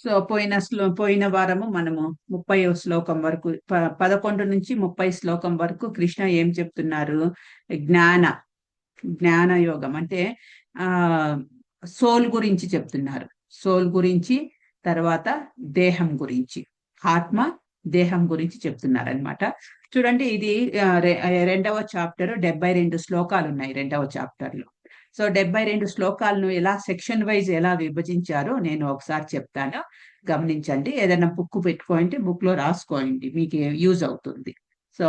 So పోయిన వారము మనము 30వ శ్లోకం వరకు 11 నుంచి 30 శ్లోకం వరకు కృష్ణ ఏం చెప్తున్నారు? జ్ఞాన జ్ఞాన యోగం అంటే ఆ సోల్ గురించి చెప్తున్నారు. సోల్ గురించి, తర్వాత దేహం గురించి, ఆత్మ దేహం గురించి చెప్తున్నారు అనమాట. చూడండి, ఇది రెండవ చాప్టర్, 72 శ్లోకాలు ఉన్నాయి రెండవ చాప్టర్ లో. సో 72 శ్లోకాలను ఎలా సెక్షన్ వైజ్ ఎలా విభజించారో నేను ఒకసారి చెప్తాను, గమనించండి. ఏదైనా బుక్ పెట్టుకోండి, బుక్ లో రాసుకోండి, మీకు యూజ్ అవుతుంది. సో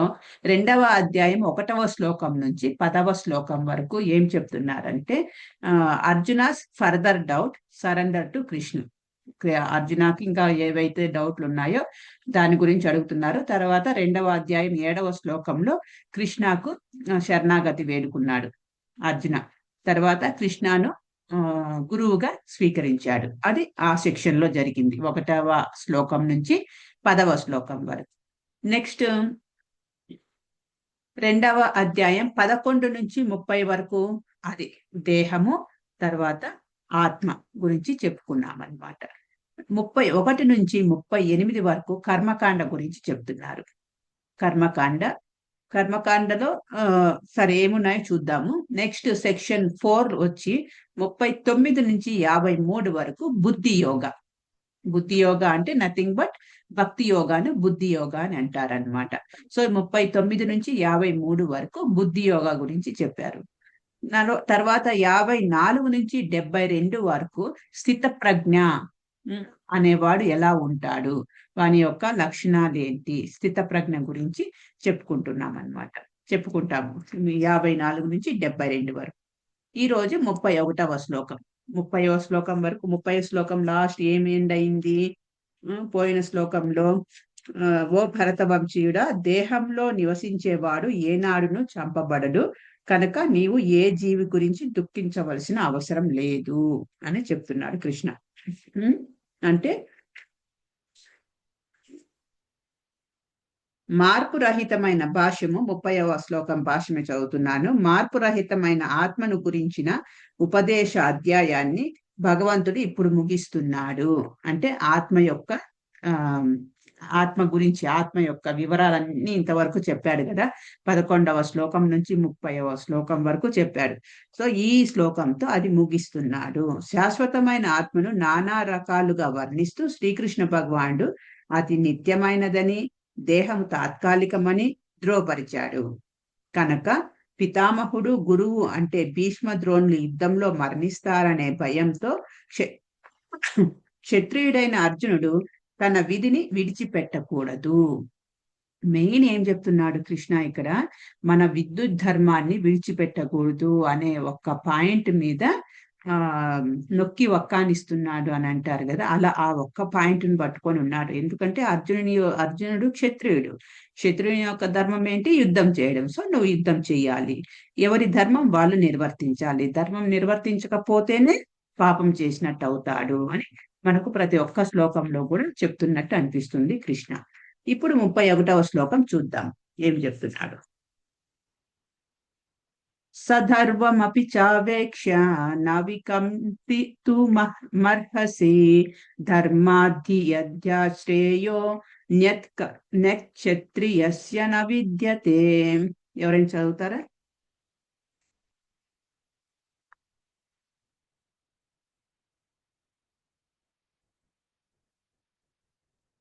రెండవ అధ్యాయం 1వ శ్లోకం నుంచి 10వ శ్లోకం వరకు ఏం చెప్తున్నారంటే, Arjuna's further doubt surrender to Krishna. అర్జునకి ఇంకా ఏవైతే డౌట్లు ఉన్నాయో దాని గురించి అడుగుతున్నారు. తర్వాత రెండవ అధ్యాయం 7వ శ్లోకంలో కృష్ణకు శరణాగతి వేడుకున్నాడు అర్జున. తర్వాత కృష్ణను గురువుగా స్వీకరించాడు. అది ఆ సెక్షన్ లో జరిగింది, 1వ శ్లోకం నుంచి 10వ శ్లోకం వరకు. నెక్స్ట్ రెండవ అధ్యాయం 11 నుంచి 30 వరకు అది దేహము, తర్వాత ఆత్మ గురించి చెప్పుకున్నాం అనమాట. 31 నుంచి 38 వరకు కర్మకాండ గురించి చెప్తున్నారు. కర్మకాండలో సరే ఏమున్నాయో చూద్దాము. నెక్స్ట్ సెక్షన్ 4 వచ్చి 39 నుంచి 53 వరకు బుద్ధి యోగా. బుద్ధి యోగా అంటే నథింగ్ బట్ భక్తి యోగాను బుద్ధి యోగా అని అంటారనమాట. సో 39 నుంచి 53 వరకు బుద్ధి యోగా గురించి చెప్పారు. తర్వాత 54 నుంచి 72 వరకు స్థిత ప్రజ్ఞ అనేవాడు ఎలా ఉంటాడు, వాని యొక్క లక్షణాలు ఏంటి, స్థిత ప్రజ్ఞ గురించి చెప్పుకుంటాము 54 నుంచి 72 వరకు. ఈ రోజు 31వ శ్లోకం. 30వ శ్లోకం వరకు, 30వ శ్లోకం లాస్ట్ ఏమైంది? పోయిన శ్లోకంలో ఓ భరతవంశీయుడా, దేహంలో నివసించేవాడు ఏనాడును చంపబడడు కనుక నీవు ఏ జీవి గురించి దుఃఖించవలసిన అవసరం లేదు అని చెప్తున్నాడు కృష్ణ. అంటే మార్పు రహితమైన భాష్యము, 30వ శ్లోకం భాష్యమే చదువుతున్నాను. మార్పు రహితమైన ఆత్మను గురించిన ఉపదేశ అధ్యాయాన్ని భగవంతుడు ఇప్పుడు ముగిస్తున్నాడు. అంటే ఆత్మ గురించి, ఆత్మ యొక్క వివరాలన్నీ ఇంతవరకు చెప్పాడు కదా. 11వ శ్లోకం నుంచి 30వ శ్లోకం వరకు చెప్పాడు. సో ఈ శ్లోకంతో అది ముగిస్తున్నాడు. శాశ్వతమైన ఆత్మను నానా రకాలుగా వర్ణిస్తూ శ్రీకృష్ణ భగవానుడు అతి నిత్యమైనదని, దేహం తాత్కాలికమని ధృవపరిచాడు. కనుక పితామహుడు, గురువు అంటే భీష్మ ద్రోణులు యుద్ధంలో మరణిస్తారనే భయంతో క్షత్రియుడైన అర్జునుడు తన విధిని విడిచిపెట్టకూడదు. మెయిన్ ఏం చెప్తున్నాడు కృష్ణ ఇక్కడ? మన విద్యుత్ ధర్మాన్ని విడిచిపెట్టకూడదు అనే ఒక్క పాయింట్ మీద నొక్కి వక్కానిస్తున్నాడు అని అంటారు కదా. అలా ఆ ఒక్క పాయింట్ని పట్టుకొని ఉన్నాడు. ఎందుకంటే అర్జునుడు క్షత్రియుని యొక్క ధర్మం ఏంటి? యుద్ధం చేయడం. సో నువ్వు యుద్ధం చేయాలి, ఎవరి ధర్మం వాళ్ళు నిర్వర్తించాలి, ధర్మం నిర్వర్తించకపోతేనే పాపం చేసినట్టు అవుతాడు అని మనకు ప్రతి ఒక్క శ్లోకంలో కూడా చెప్తున్నట్టు అనిపిస్తుంది కృష్ణ. ఇప్పుడు 31వ శ్లోకం చూద్దాం ఏం చెప్తున్నాడు. సధర్వమపి చావేక్ష నవికంపితుమర్హసి ధర్మాధియధ్యాశ్రేయో న్యక్షత్రియస్య న విద్యతే. ఎవరైనా చదువుతారా?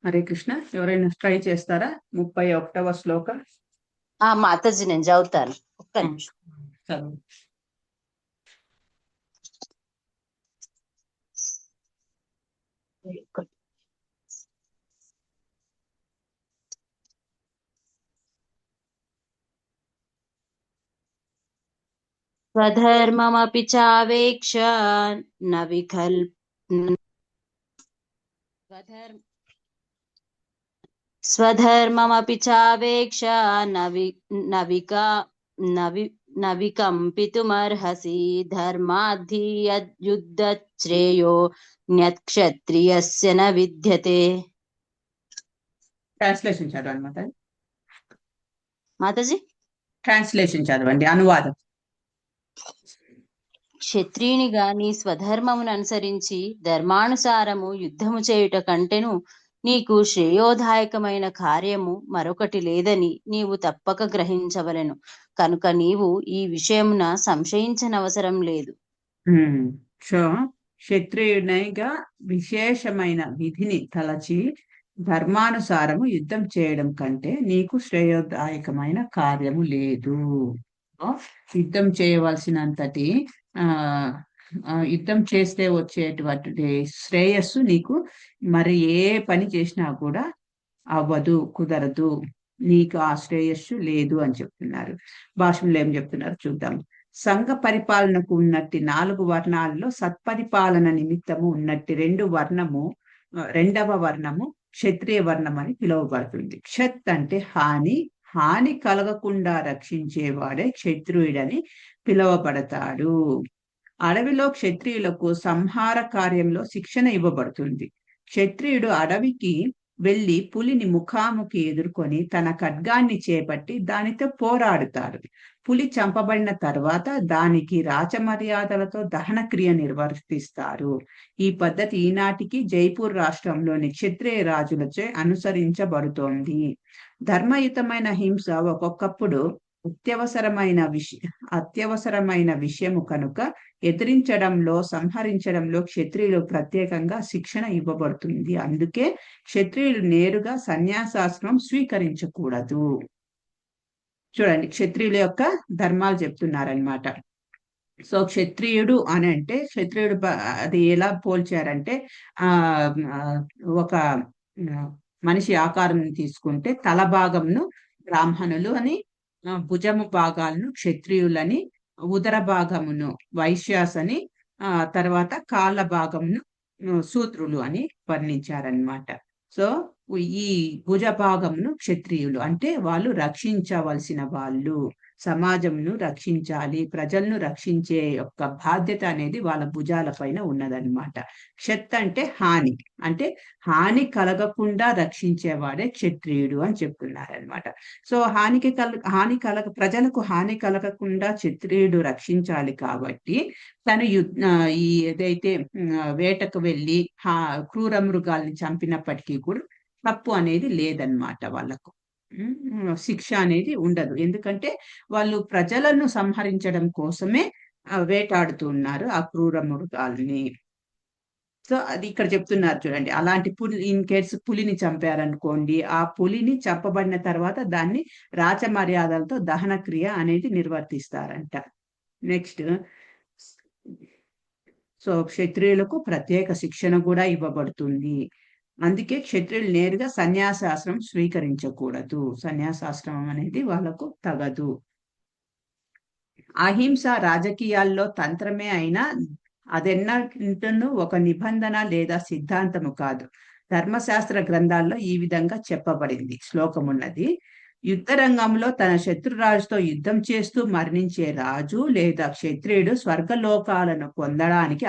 హరే కృష్ణ. ఎవరైనా ట్రై చేస్తారా? 31వ శ్లోకం. మాతాజీ నేను చదువుతాను, ఒక్క నిమిషం. చదువు. స్వధర్మమపి చావేక్ష న స్వధర్మమపి చావేక్ష నవికంపితుమర్హసి ధర్మాధియుద్ధశ్రేయో న్యక్షత్రియస్య న విద్యతే. ట్రాన్స్లేషన్ చదవండి మాతాజీ. మాతాజీ ట్రాన్స్లేషన్ చదవండి, అనువాదం. క్షత్రియునిగా నీ స్వధర్మమును అనుసరించి ధర్మానుసారము యుద్ధము చేయుట కంటెను నీకు శ్రేయోదాయకమైన కార్యము మరొకటి లేదని నీవు తప్పక గ్రహించవలెను. కనుక నీవు ఈ విషయమున సంశయించనవసరం లేదు. సో క్షత్రియునిగా విశేషమైన విధిని తలచి ధర్మానుసారము యుద్ధం చేయడం కంటే నీకు శ్రేయోదాయకమైన కార్యము లేదు. యుద్ధం చేయవలసినంతటి ఆ యుద్ధం చేస్తే వచ్చేటువంటి శ్రేయస్సు నీకు మరి ఏ పని చేసినా కూడా అవ్వదు, కుదరదు. నీకు ఆ శ్రేయస్సు లేదు అని చెప్తున్నారు. భాషలో ఏం చెప్తున్నారు చూద్దాం. సంఘ పరిపాలనకు ఉన్నట్టి 4 వర్ణాలలో సత్పరిపాలన నిమిత్తము ఉన్నట్టి రెండవ వర్ణము క్షత్రియ వర్ణం అని పిలువబడుతుంది. క్షత్ అంటే హాని కలగకుండా రక్షించేవాడే క్షత్రియుడని పిలువబడతాడు. అడవిలో క్షత్రియులకు సంహార కార్యంలో శిక్షణ ఇవ్వబడుతుంది. క్షత్రియుడు అడవికి వెళ్లి పులిని ముఖాముఖి ఎదుర్కొని తన ఖడ్గాన్ని చేపట్టి దానితో పోరాడుతాడు. పులి చంపబడిన తర్వాత దానికి రాచమర్యాదలతో దహన క్రియ నిర్వర్తిస్తారు. ఈ పద్ధతి ఈనాటికి జైపూర్ రాష్ట్రంలోని క్షత్రియ రాజులచే అనుసరించబడుతోంది. ధర్మయుతమైన హింస ఒక్కొక్కప్పుడు అత్యవసరమైన విషయము కనుక ఎదిరించడంలో, సంహరించడంలో క్షత్రియులు ప్రత్యేకంగా శిక్షణ ఇవ్వబడుతుంది. అందుకే క్షత్రియులు నేరుగా సన్యాసాశ్రమం స్వీకరించకూడదు. చూడండి, క్షత్రియుల యొక్క ధర్మాలు చెప్తున్నారనమాట. సో క్షత్రియుడు అని అంటే క్షత్రియుడు అది ఎలా పోల్చారంటే ఒక మనిషి ఆకారం తీసుకుంటే తల భాగంను బ్రాహ్మణులు అని, భుజము భాగాలను క్షత్రియులని, ఉదర భాగమును వైశ్యాస్ అని, తర్వాత కాళ్ళ భాగమును శూద్రులు అని వర్ణించారనమాట. సో ఈ భుజ భాగమును క్షత్రియులు అంటే వాళ్ళు రక్షించవలసిన వాళ్ళు, సమాజంను రక్షించాలి, ప్రజలను రక్షించే యొక్క బాధ్యత అనేది వాళ్ళ భుజాల పైన ఉన్నదన్నమాట. క్షత్ అంటే హాని కలగకుండా రక్షించేవాడే క్షత్రియుడు అని చెప్తున్నారనమాట. సో ప్రజలకు హాని కలగకుండా క్షత్రియుడు రక్షించాలి కాబట్టి తను ఏదైతే వేటకు వెళ్ళి క్రూర మృగాల్ని చంపినప్పటికీ కూడా తప్పు అనేది లేదన్నమాట. వాళ్ళకు శిక్ష అనేది ఉండదు. ఎందుకంటే వాళ్ళు ప్రజలను సంహరించడం కోసమే వేటాడుతూ ఉన్నారు ఆ క్రూర మృగాల్ని. సో అది ఇక్కడ చెప్తున్నారు చూడండి. అలాంటి ఇన్ కేస్ పులిని చంపారనుకోండి, ఆ పులిని చంపబడిన తర్వాత దాన్ని రాచ మర్యాదలతో దహన క్రియ అనేది నిర్వర్తిస్తారంట. నెక్స్ట్, సో క్షత్రియులకు ప్రత్యేక శిక్షణ కూడా ఇవ్వబడుతుంది. అందుకే క్షత్రియులు నేరుగా సన్యాసాశ్రమం స్వీకరించకూడదు. సన్యాసాశ్రమం అనేది వాళ్ళకు తగదు. అహింస రాజకీయాల్లో తంత్రమే అయినా అదెన్నటినూ ఒక నిబంధన లేదా సిద్ధాంతము కాదు. ధర్మశాస్త్ర గ్రంథాల్లో ఈ విధంగా చెప్పబడింది. శ్లోకం ఉన్నది. యుద్ధ రంగంలో తన శత్రురాజుతో యుద్ధం చేస్తూ మరణించే రాజు లేదా క్షత్రియుడు స్వర్గలోకాలను పొందడానికి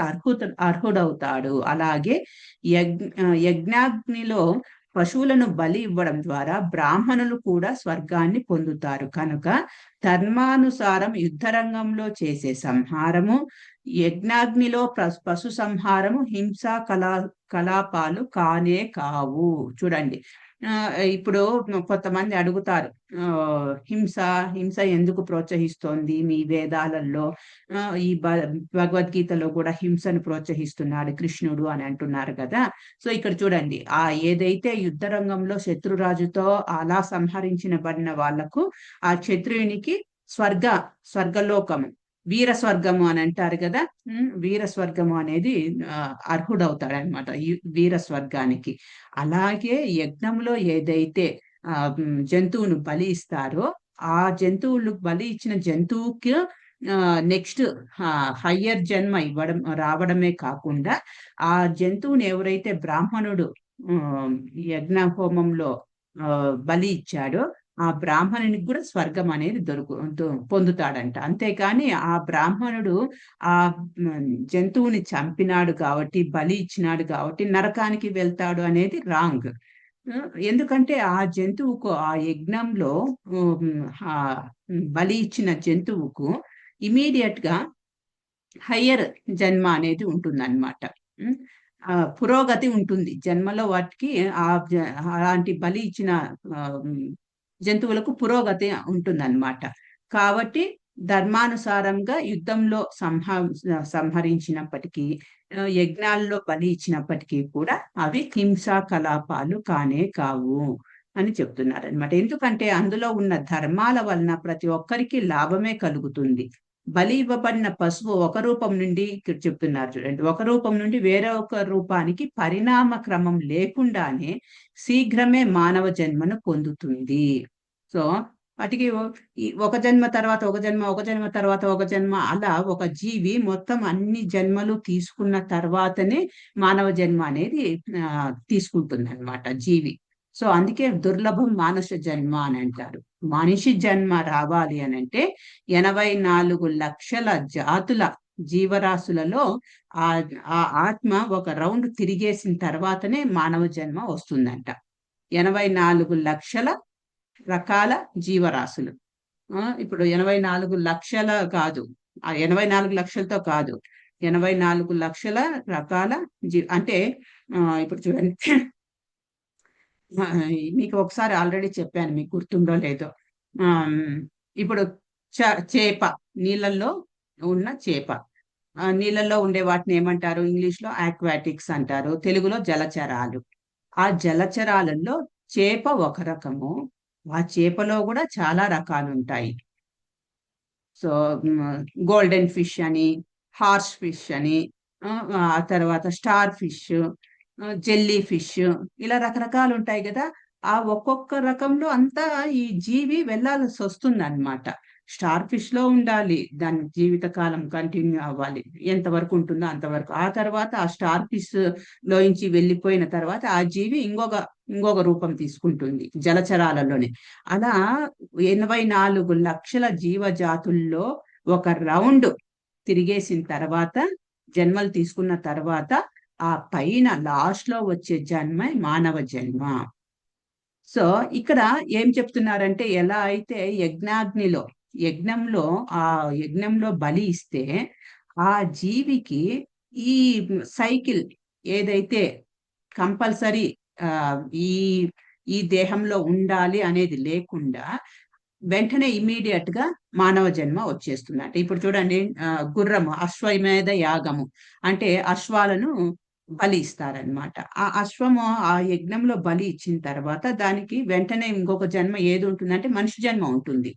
అర్హుడవుతాడు. అలాగే యజ్ఞాగ్నిలో పశువులను బలి ఇవ్వడం ద్వారా బ్రాహ్మణులు కూడా స్వర్గాన్ని పొందుతారు. కనుక ధర్మానుసారం యుద్ధరంగంలో చేసే సంహారము, యజ్ఞాగ్నిలో పశు సంహారము హింసా కలాపాలు కానే కావు. చూడండి, ఇప్పుడు కొంతమంది అడుగుతారు, హింస ఎందుకు ప్రోత్సహిస్తోంది మీ వేదాలలో? ఈ భగవద్గీతలో కూడా హింసను ప్రోత్సహిస్తున్నాడు కృష్ణుడు అని అంటున్నారు కదా. సో ఇక్కడ చూడండి, ఏదైతే యుద్ధ రంగంలో శత్రురాజుతో అలా సంహరించబడిన వాళ్లకు ఆ క్షత్రియునికి స్వర్గలోకము, వీర స్వర్గము అని అంటారు కదా. వీర స్వర్గము అనేది అర్హుడవుతాడనమాట వీర స్వర్గానికి. అలాగే యజ్ఞంలో ఏదైతే జంతువును బలి ఇస్తారో ఆ జంతువులు బలి ఇచ్చిన జంతువుకి నెక్స్ట్ హయ్యర్ జన్మ రావడమే కాకుండా ఆ జంతువుని ఎవరైతే బ్రాహ్మణుడు యజ్ఞ హోమంలో బలి ఇచ్చాడో ఆ బ్రాహ్మణునికి కూడా స్వర్గం అనేది పొందుతాడంట. అంతేకాని ఆ బ్రాహ్మణుడు ఆ జంతువుని చంపినాడు కాబట్టి, బలి ఇచ్చినాడు కాబట్టి నరకానికి వెళ్తాడు అనేది రాంగ్. ఎందుకంటే ఆ జంతువుకు, ఆ యజ్ఞంలో బలి ఇచ్చిన జంతువుకు ఇమీడియట్ గా హయ్యర్ జన్మ అనేది ఉంటుందన్నమాట. ఉమ్, పురోగతి ఉంటుంది జన్మలో వాటికి. అలాంటి బలి ఇచ్చిన ఆ, ఉమ్, జంతువులకు పురోగతి ఉంటుందన్నమాట. కాబట్టి ధర్మానుసారంగా యుద్ధంలో సంహరించినప్పటికీ, యజ్ఞాల్లో బలి ఇచ్చినప్పటికీ కూడా అవి హింసా కలాపాలు కానే కావు అని చెప్తున్నారు అనమాట. ఎందుకంటే అందులో ఉన్న ధర్మాల వలన ప్రతి ఒక్కరికి లాభమే కలుగుతుంది. బలి ఇవ్వబడిన పశువు ఒక రూపం నుండి, ఇక్కడ చెప్తున్నారు చూడండి, ఒక రూపం నుండి వేరే ఒక రూపానికి పరిణామ క్రమం లేకుండానే శీఘ్రమే మానవ జన్మను పొందుతుంది. సో వాటికి ఈ ఒక జన్మ తర్వాత ఒక జన్మ, ఒక జన్మ తర్వాత ఒక జన్మ, అలా ఒక జీవి మొత్తం అన్ని జన్మలు తీసుకున్న తర్వాతనే మానవ జన్మ అనేది తీసుకుంటుంది అనమాట జీవి. సో అందుకే దుర్లభం మానుష జన్మ అని అంటారు. మనిషి జన్మ రావాలి అని అంటే 84 లక్షల జాతుల జీవరాశులలో ఆ ఆ ఆత్మ ఒక రౌండ్ తిరిగేసిన తర్వాతనే మానవ జన్మ వస్తుందంట. 84 లక్షల రకాల జీవరాశులు. ఇప్పుడు 84 లక్షల కాదు, ఆ 84 లక్షలతో కాదు, 84 లక్షల రకాల అంటే ఇప్పుడు చూడండి, ఆ, మీకు ఒకసారి ఆల్రెడీ చెప్పాను, మీకు గుర్తుందో లేదో. ఇప్పుడు చేప, నీళ్ళల్లో ఉన్న చేప, నీళ్ళల్లో ఉండే వాటిని ఏమంటారు? ఇంగ్లీష్ లో ఆక్వాటిక్స్ అంటారు, తెలుగులో జలచరాలు. ఆ జలచరాలలో చేప ఒక రకము. ఆ చేపలో కూడా చాలా రకాలు ఉంటాయి. సో గోల్డెన్ ఫిష్ అని, హార్స్ ఫిష్ అని, ఆ తర్వాత స్టార్ ఫిష్, జెల్లీ ఫిష్, ఇలా రకరకాలు ఉంటాయి కదా. ఆ ఒక్కొక్క రకంలో అంతా ఈ జీవి వెళ్ళాల్సి వస్తుంది అనమాట. స్టార్ ఫిష్ లో ఉండాలి, దాని జీవిత కాలం కంటిన్యూ అవ్వాలి, ఎంతవరకు ఉంటుందో అంతవరకు. ఆ తర్వాత ఆ స్టార్ ఫిష్ లోంచి వెళ్ళిపోయిన తర్వాత ఆ జీవి ఇంకొక రూపం తీసుకుంటుంది జలచరాలలోనే. అలా 84 లక్షల జీవజాతుల్లో ఒక రౌండ్ తిరిగేసిన తర్వాత, జన్మలు తీసుకున్న తర్వాత, ఆ పైన లాస్ట్ లో వచ్చే జన్మ మానవ జన్మ. సో ఇక్కడ ఏం చెప్తున్నారంటే, ఎలా అయితే యజ్ఞంలో ఆ యజ్ఞంలో బలి ఇస్తే ఆ జీవికి ఈ సైకిల్ ఏదైతే కంపల్సరీ ఈ ఈ దేహంలో ఉండాలి అనేది లేకుండా వెంటనే ఇమీడియట్ గా మానవ జన్మ వచ్చేస్తుంది. అంటే ఇప్పుడు చూడండి, గుర్రము అశ్వమేధ యాగము అంటే అశ్వాలను బలి ఇస్తారనమాట. ఆ అశ్వము ఆ యజ్ఞంలో బలి ఇచ్చిన తర్వాత దానికి వెంటనే ఇంకొక జన్మ ఏది ఉంటుందంటే మనిషి జన్మ ఉంటుంది.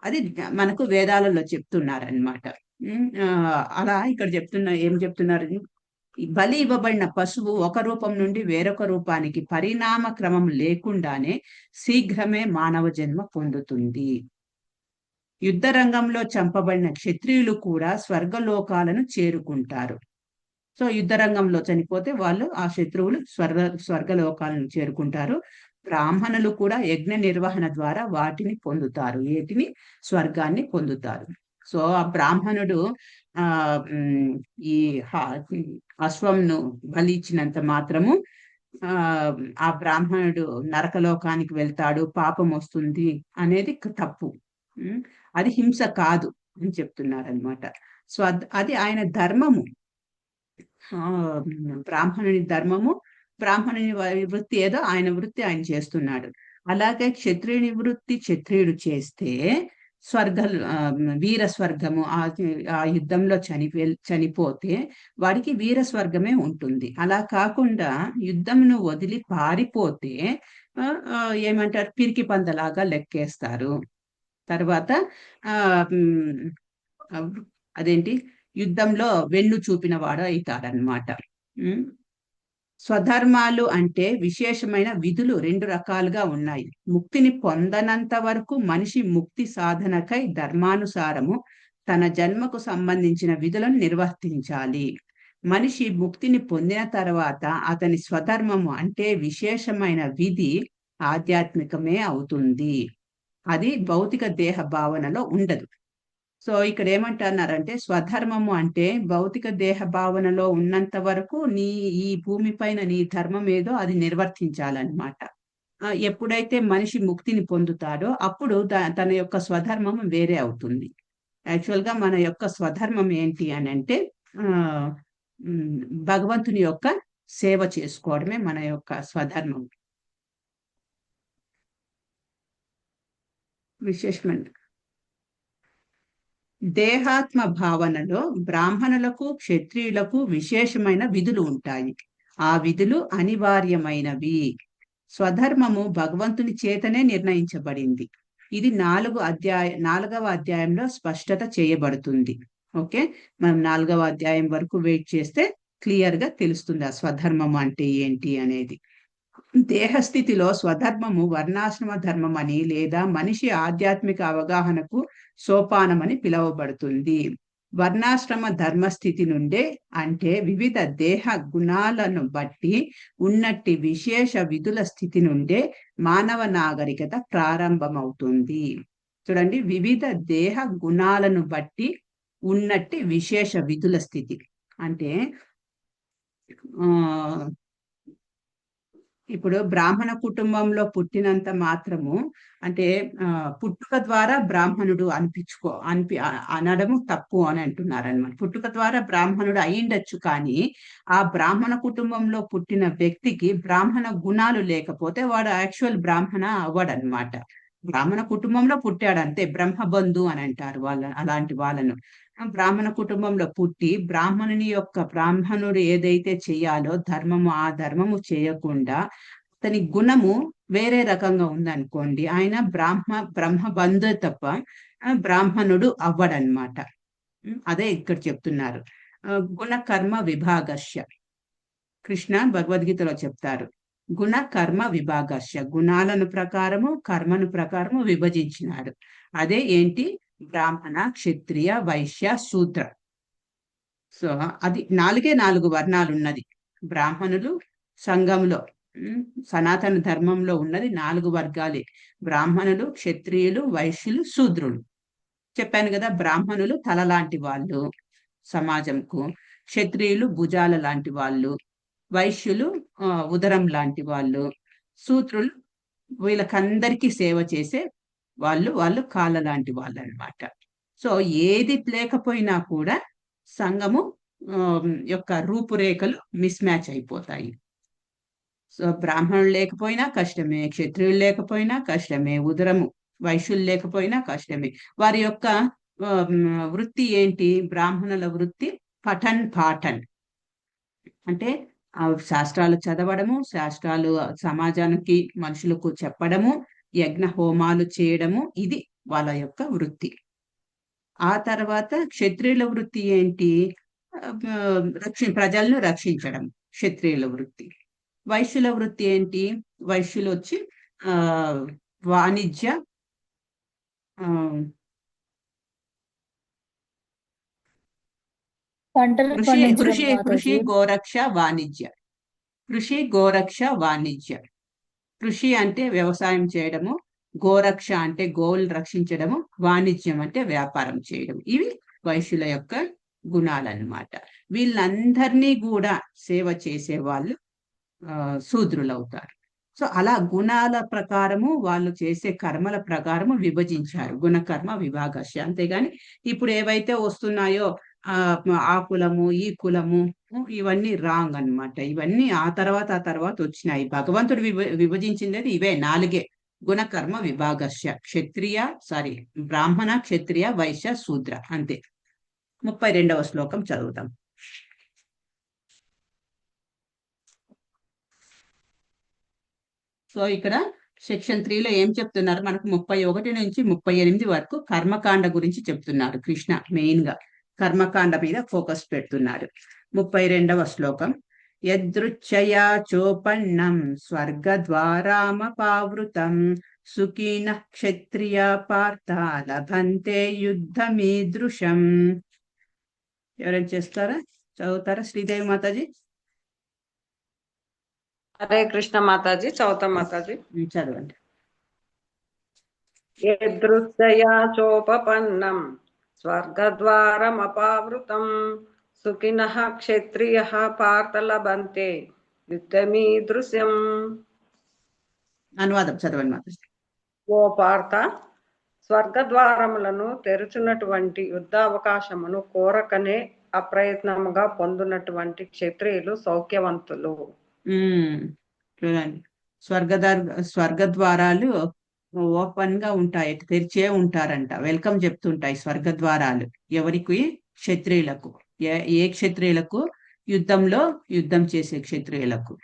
అది మనకు వేదాలలో చెప్తున్నారనమాట. అలా ఇక్కడ ఏం చెప్తున్నారు? ఈ బలి ఇవ్వబడిన పశువు ఒక రూపం నుండి వేరొక రూపానికి పరిణామ క్రమం లేకుండానే శీఘ్రమే మానవ జన్మ పొందుతుంది. యుద్ధ రంగంలో చంపబడిన క్షత్రియులు కూడా స్వర్గలోకాలను చేరుకుంటారు. సో యుద్ధ రంగంలో చనిపోతే వాళ్ళు, ఆ శత్రువులు స్వర్గలోకాలను చేరుకుంటారు. బ్రాహ్మణులు కూడా యజ్ఞ నిర్వహణ ద్వారా వాటిని పొందుతారు, ఏటిని? స్వర్గాన్ని పొందుతారు. సో ఆ బ్రాహ్మణుడు ఆ ఈ అశ్వంను బలి ఇచ్చినంత మాత్రము ఆ బ్రాహ్మణుడు నరకలోకానికి వెళ్తాడు, పాపం వస్తుంది అనేది తప్పు. అది హింస కాదు అని చెప్తున్నారనమాట. సో అది ఆయన ధర్మము, బ్రాహ్మణుని ధర్మము. బ్రాహ్మణుని వృత్తి ఏదో ఆయన వృత్తి ఆయన చేస్తున్నాడు. అలాగే క్షత్రియుని వృత్తి క్షత్రియుడు చేస్తే వీర స్వర్గము, ఆ యుద్ధంలో చనిపోతే వాడికి వీర స్వర్గమే ఉంటుంది. అలా కాకుండా యుద్ధంను వదిలి పారిపోతే ఏమంటారు? పిరికి పందలాగా లెక్కేస్తారు. తర్వాత ఆ అదేంటి, యుద్ధంలో వెన్ను చూపిన వాడు అవుతాడనమాట. స్వధర్మాలు అంటే విశేషమైన విధులు 2 రకాలుగా ఉన్నాయి. ముక్తిని పొందనంత వరకు మనిషి ముక్తి సాధనకై ధర్మానుసారము తన జన్మకు సంబంధించిన విధులను నిర్వర్తించాలి. మనిషి ముక్తిని పొందిన తర్వాత అతని స్వధర్మము అంటే విశేషమైన విధి ఆధ్యాత్మికమే అవుతుంది. అది భౌతిక దేహ భావనలో ఉండదు. సో ఇక్కడ ఏమంటున్నారంటే, స్వధర్మము అంటే భౌతిక దేహ భావనలో ఉన్నంత వరకు ఈ భూమి పైన నీ ధర్మం ఏదో అది నిర్వర్తించాలన్నమాట. ఎప్పుడైతే మనిషి ముక్తిని పొందుతాడో అప్పుడు తన యొక్క స్వధర్మం వేరే అవుతుంది. యాక్చువల్ గా మన యొక్క స్వధర్మం ఏంటి అని అంటే ఆ భగవంతుని యొక్క సేవ చేసుకోవడమే మన యొక్క స్వధర్మం. విశేషమైన దేహాత్మ భావనలో బ్రాహ్మణులకు క్షత్రియులకు విశేషమైన విధులు ఉంటాయి. ఆ విధులు అనివార్యమైనవి. స్వధర్మము భగవంతుని చేతనే నిర్ణయించబడింది. ఇది 4వ అధ్యాయంలో స్పష్టత చేయబడుతుంది. ఓకే, మనం 4వ అధ్యాయం వరకు వెయిట్ చేస్తే క్లియర్ గా తెలుస్తుంది ఆ స్వధర్మం అంటే ఏంటి అనేది. దేహస్థితిలో స్వధర్మము వర్ణాశ్రమ ధర్మం అని లేదా మనిషి ఆధ్యాత్మిక అవగాహనకు సోపానమని పిలువబడుతుంది. వర్ణాశ్రమ ధర్మస్థితి నుండే అంటే వివిధ దేహ గుణాలను బట్టి ఉన్నట్టి విశేష విధుల స్థితి నుండే మానవ నాగరికత ప్రారంభమవుతుంది. చూడండి, వివిధ దేహ గుణాలను బట్టి ఉన్నట్టి విశేష విధుల స్థితి అంటే ఇప్పుడు బ్రాహ్మణ కుటుంబంలో పుట్టినంత మాత్రము అంటే పుట్టుక ద్వారా బ్రాహ్మణుడు అనడము తప్పు అని అంటున్నారు అనమాట. పుట్టుక ద్వారా బ్రాహ్మణుడు అయ్యిండొచ్చు, కానీ ఆ బ్రాహ్మణ కుటుంబంలో పుట్టిన వ్యక్తికి బ్రాహ్మణ గుణాలు లేకపోతే వాడు యాక్చువల్ బ్రాహ్మణ అవ్వడనమాట. బ్రాహ్మణ కుటుంబంలో పుట్టాడు అంతే, బ్రహ్మబంధు అని అంటారు అలాంటి వాళ్ళను. బ్రాహ్మణ కుటుంబంలో పుట్టి బ్రాహ్మణుడు ఏదైతే చేయాలో ధర్మము, ఆ ధర్మము చేయకుండా అతని గుణము వేరే రకంగా ఉందనుకోండి, ఆయన బ్రహ్మబంధు తప్ప బ్రాహ్మణుడు అవ్వడనమాట. అదే ఇక్కడ చెప్తున్నారు. గుణ కర్మ విభాగస్య, కృష్ణ భగవద్గీతలో చెప్తారు. గుణ కర్మ విభాగస్య, గుణాలను ప్రకారము కర్మను ప్రకారము విభజించినాడు. అదే ఏంటి? బ్రాహ్మణ, క్షత్రియ, వైశ్య, శూద్ర. సో అది 4 వర్ణాలు ఉన్నది. బ్రాహ్మణులు సంఘంలో సనాతన ధర్మంలో ఉన్నది 4 వర్గాలే: బ్రాహ్మణులు, క్షత్రియులు, వైశ్యులు, శూద్రులు. చెప్పాను కదా, బ్రాహ్మణులు తల లాంటి వాళ్ళు సమాజంకు, క్షత్రియులు భుజాల లాంటి వాళ్ళు, వైశ్యులు ఉదరం లాంటి వాళ్ళు, శూద్రులు వీళ్ళకందరికీ సేవ చేసే వాళ్ళు కాళ్ళ లాంటి వాళ్ళు అనమాట. సో ఏది లేకపోయినా కూడా సంఘము యొక్క రూపురేఖలు మిస్ మ్యాచ్ అయిపోతాయి. సో బ్రాహ్మణులు లేకపోయినా కష్టమే, క్షత్రియులు లేకపోయినా కష్టమే, ఉదరము వైశ్యులు లేకపోయినా కష్టమే. వారి యొక్క వృత్తి ఏంటి? బ్రాహ్మణుల వృత్తి పఠన్ పాఠన్ అంటే శాస్త్రాలు చదవడము, శాస్త్రాలు సమాజానికి మనుషులకు చెప్పడము, యజ్ఞ హోమాలు చేయడము, ఇది వాళ్ళ యొక్క వృత్తి. ఆ తర్వాత క్షత్రియుల వృత్తి ఏంటి? ప్రజలను రక్షించడం క్షత్రియుల వృత్తి. వైశ్యుల వృత్తి ఏంటి? వైశ్యులు వచ్చి వాణిజ్య కృషి గోరక్ష వాణిజ్య. కృషి గోరక్ష వాణిజ్య. కృషి అంటే వ్యవసాయం చేయడము, గోరక్ష అంటే గోవులు రక్షించడము, వాణిజ్యం అంటే వ్యాపారం చేయడం. ఇవి వైశ్యుల యొక్క గుణాలన్నమాట. వీళ్ళందరినీ కూడా సేవ చేసే వాళ్ళు శూద్రులు అవుతారు. సో అలా గుణాల ప్రకారము వాళ్ళు చేసే కర్మల ప్రకారము విభజించారు, గుణకర్మ విభాగస్య. అంతేగాని ఇప్పుడు ఏవైతే వస్తున్నాయో ఆ కులము ఈ కులము ఇవన్నీ రాంగ్ అన్నమాట. ఇవన్నీ ఆ తర్వాత వచ్చినాయి. భగవంతుడు విభజించింది ఇవే 4 గుణకర్మ విభాగస్య. బ్రాహ్మణ, క్షత్రియ, వైశ్య, శూద్ర, అంతే. 32వ శ్లోకం చదువుతాం. సో ఇక్కడ సెక్షన్ 3లో ఏం చెప్తున్నారు మనకు? 31 నుంచి 38 వరకు కర్మకాండ గురించి చెప్తున్నారు కృష్ణ. మెయిన్ గా కర్మకాండ మీద ఫోకస్ పెడుతున్నారు. 32వ శ్లోకం: యదృచ్ఛయా చోపన్నం స్వర్గద్వారామపావృతం సుఖీన క్షత్రియ పార్థ లభంతే యుద్ధమీదృశం. ఎవరైనా చేస్తారా? చదువుతారా శ్రీదేవి మాతాజీ? హరే కృష్ణ మాతాజీ. చదువుతాం మాతాజీ. చదవండి. యదృచ్ఛయా చోపపన్నం స్వర్గద్వారమపావృతం సుఖినః క్షత్రియః పార్థ లభంతే యుద్ధమీదృశం. అనువాదం చదవండి మాతాజీ. ఓ పార్థ, స్వర్గద్వారములను తెరుచున్నటువంటి యుద్ధావకాశమును కోరకనే అప్రయత్నముగా పొందునటువంటి క్షత్రియులు సౌఖ్యవంతులు. చూడండి, స్వర్గద్వారాలు ఓపెన్ గా ఉంటాయి, తెరిచే ఉంటారంట, వెల్కమ్ చెప్తుంటాయి స్వర్గద్వారాలు. ఎవరికి? క్షత్రియులకు. ఏ క్షత్రియులకు? యుద్ధం చేసే క్షత్రియులకు.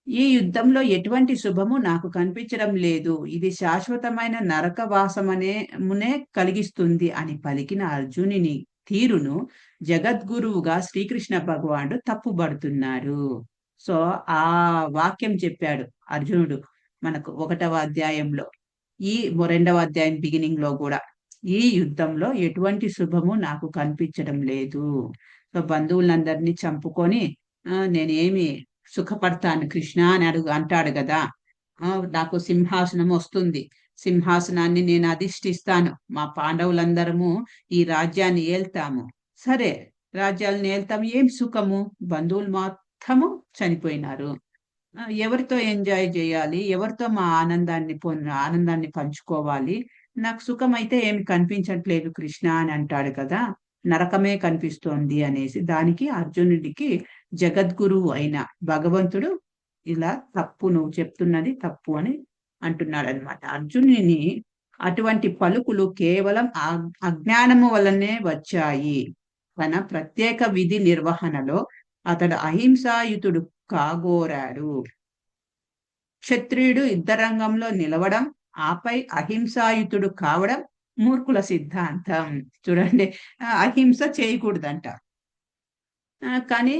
ఈ యుద్ధంలో ఎటువంటి శుభము నాకు కనిపించడం లేదు, ఇది శాశ్వతమైన నరకవాసమునే కలిగిస్తుంది అని పలికిన అర్జునుని తీరును జగద్గురువుగా శ్రీకృష్ణ భగవానుడు తప్పుబడుతున్నారు. సో ఆ వాక్యం చెప్పాడు అర్జునుడు మనకు 1వ అధ్యాయంలో, ఈ 2వ అధ్యాయం బిగినింగ్ లో కూడా, ఈ యుద్ధంలో ఎటువంటి శుభము నాకు కనిపించడం లేదు. సో బంధువులందరినీ చంపుకొని నేనేమి సుఖపడతాను కృష్ణ అని అంటాడు కదా. నాకు సింహాసనం వస్తుంది, సింహాసనాన్ని నేను అధిష్ఠిస్తాను, మా పాండవులందరము ఈ రాజ్యాన్ని ఏల్తాము. సరే, రాజ్యాలను ఏల్తాము, ఏం సుఖము? బంధువులు మొత్తము చనిపోయినారు, ఎవరితో ఎంజాయ్ చేయాలి? ఎవరితో మా ఆనందాన్ని పంచుకోవాలి? నాకు సుఖం అయితే ఏమి కనిపించట్లేదు కృష్ణ అని అంటాడు కదా, నరకమే కనిపిస్తోంది అనేసి. దానికి అర్జునుడికి జగద్గురువు అయిన భగవంతుడు ఇలా తప్పు, నువ్వు చెప్తున్నది తప్పు అని అంటున్నాడు అనమాట. అర్జునుని అటువంటి పలుకులు కేవలం అజ్ఞానము వల్లనే వచ్చాయి. తన ప్రత్యేక విధి నిర్వహణలో అతడు అహింసాయుతుడు కాగోరాడు. క్షత్రియుడు యుద్ధరంగంలో నిలవడం, ఆపై అహింసాయుతుడు కావడం మూర్ఖుల సిద్ధాంతం. చూడండి, అహింస చేయకూడదంట, కానీ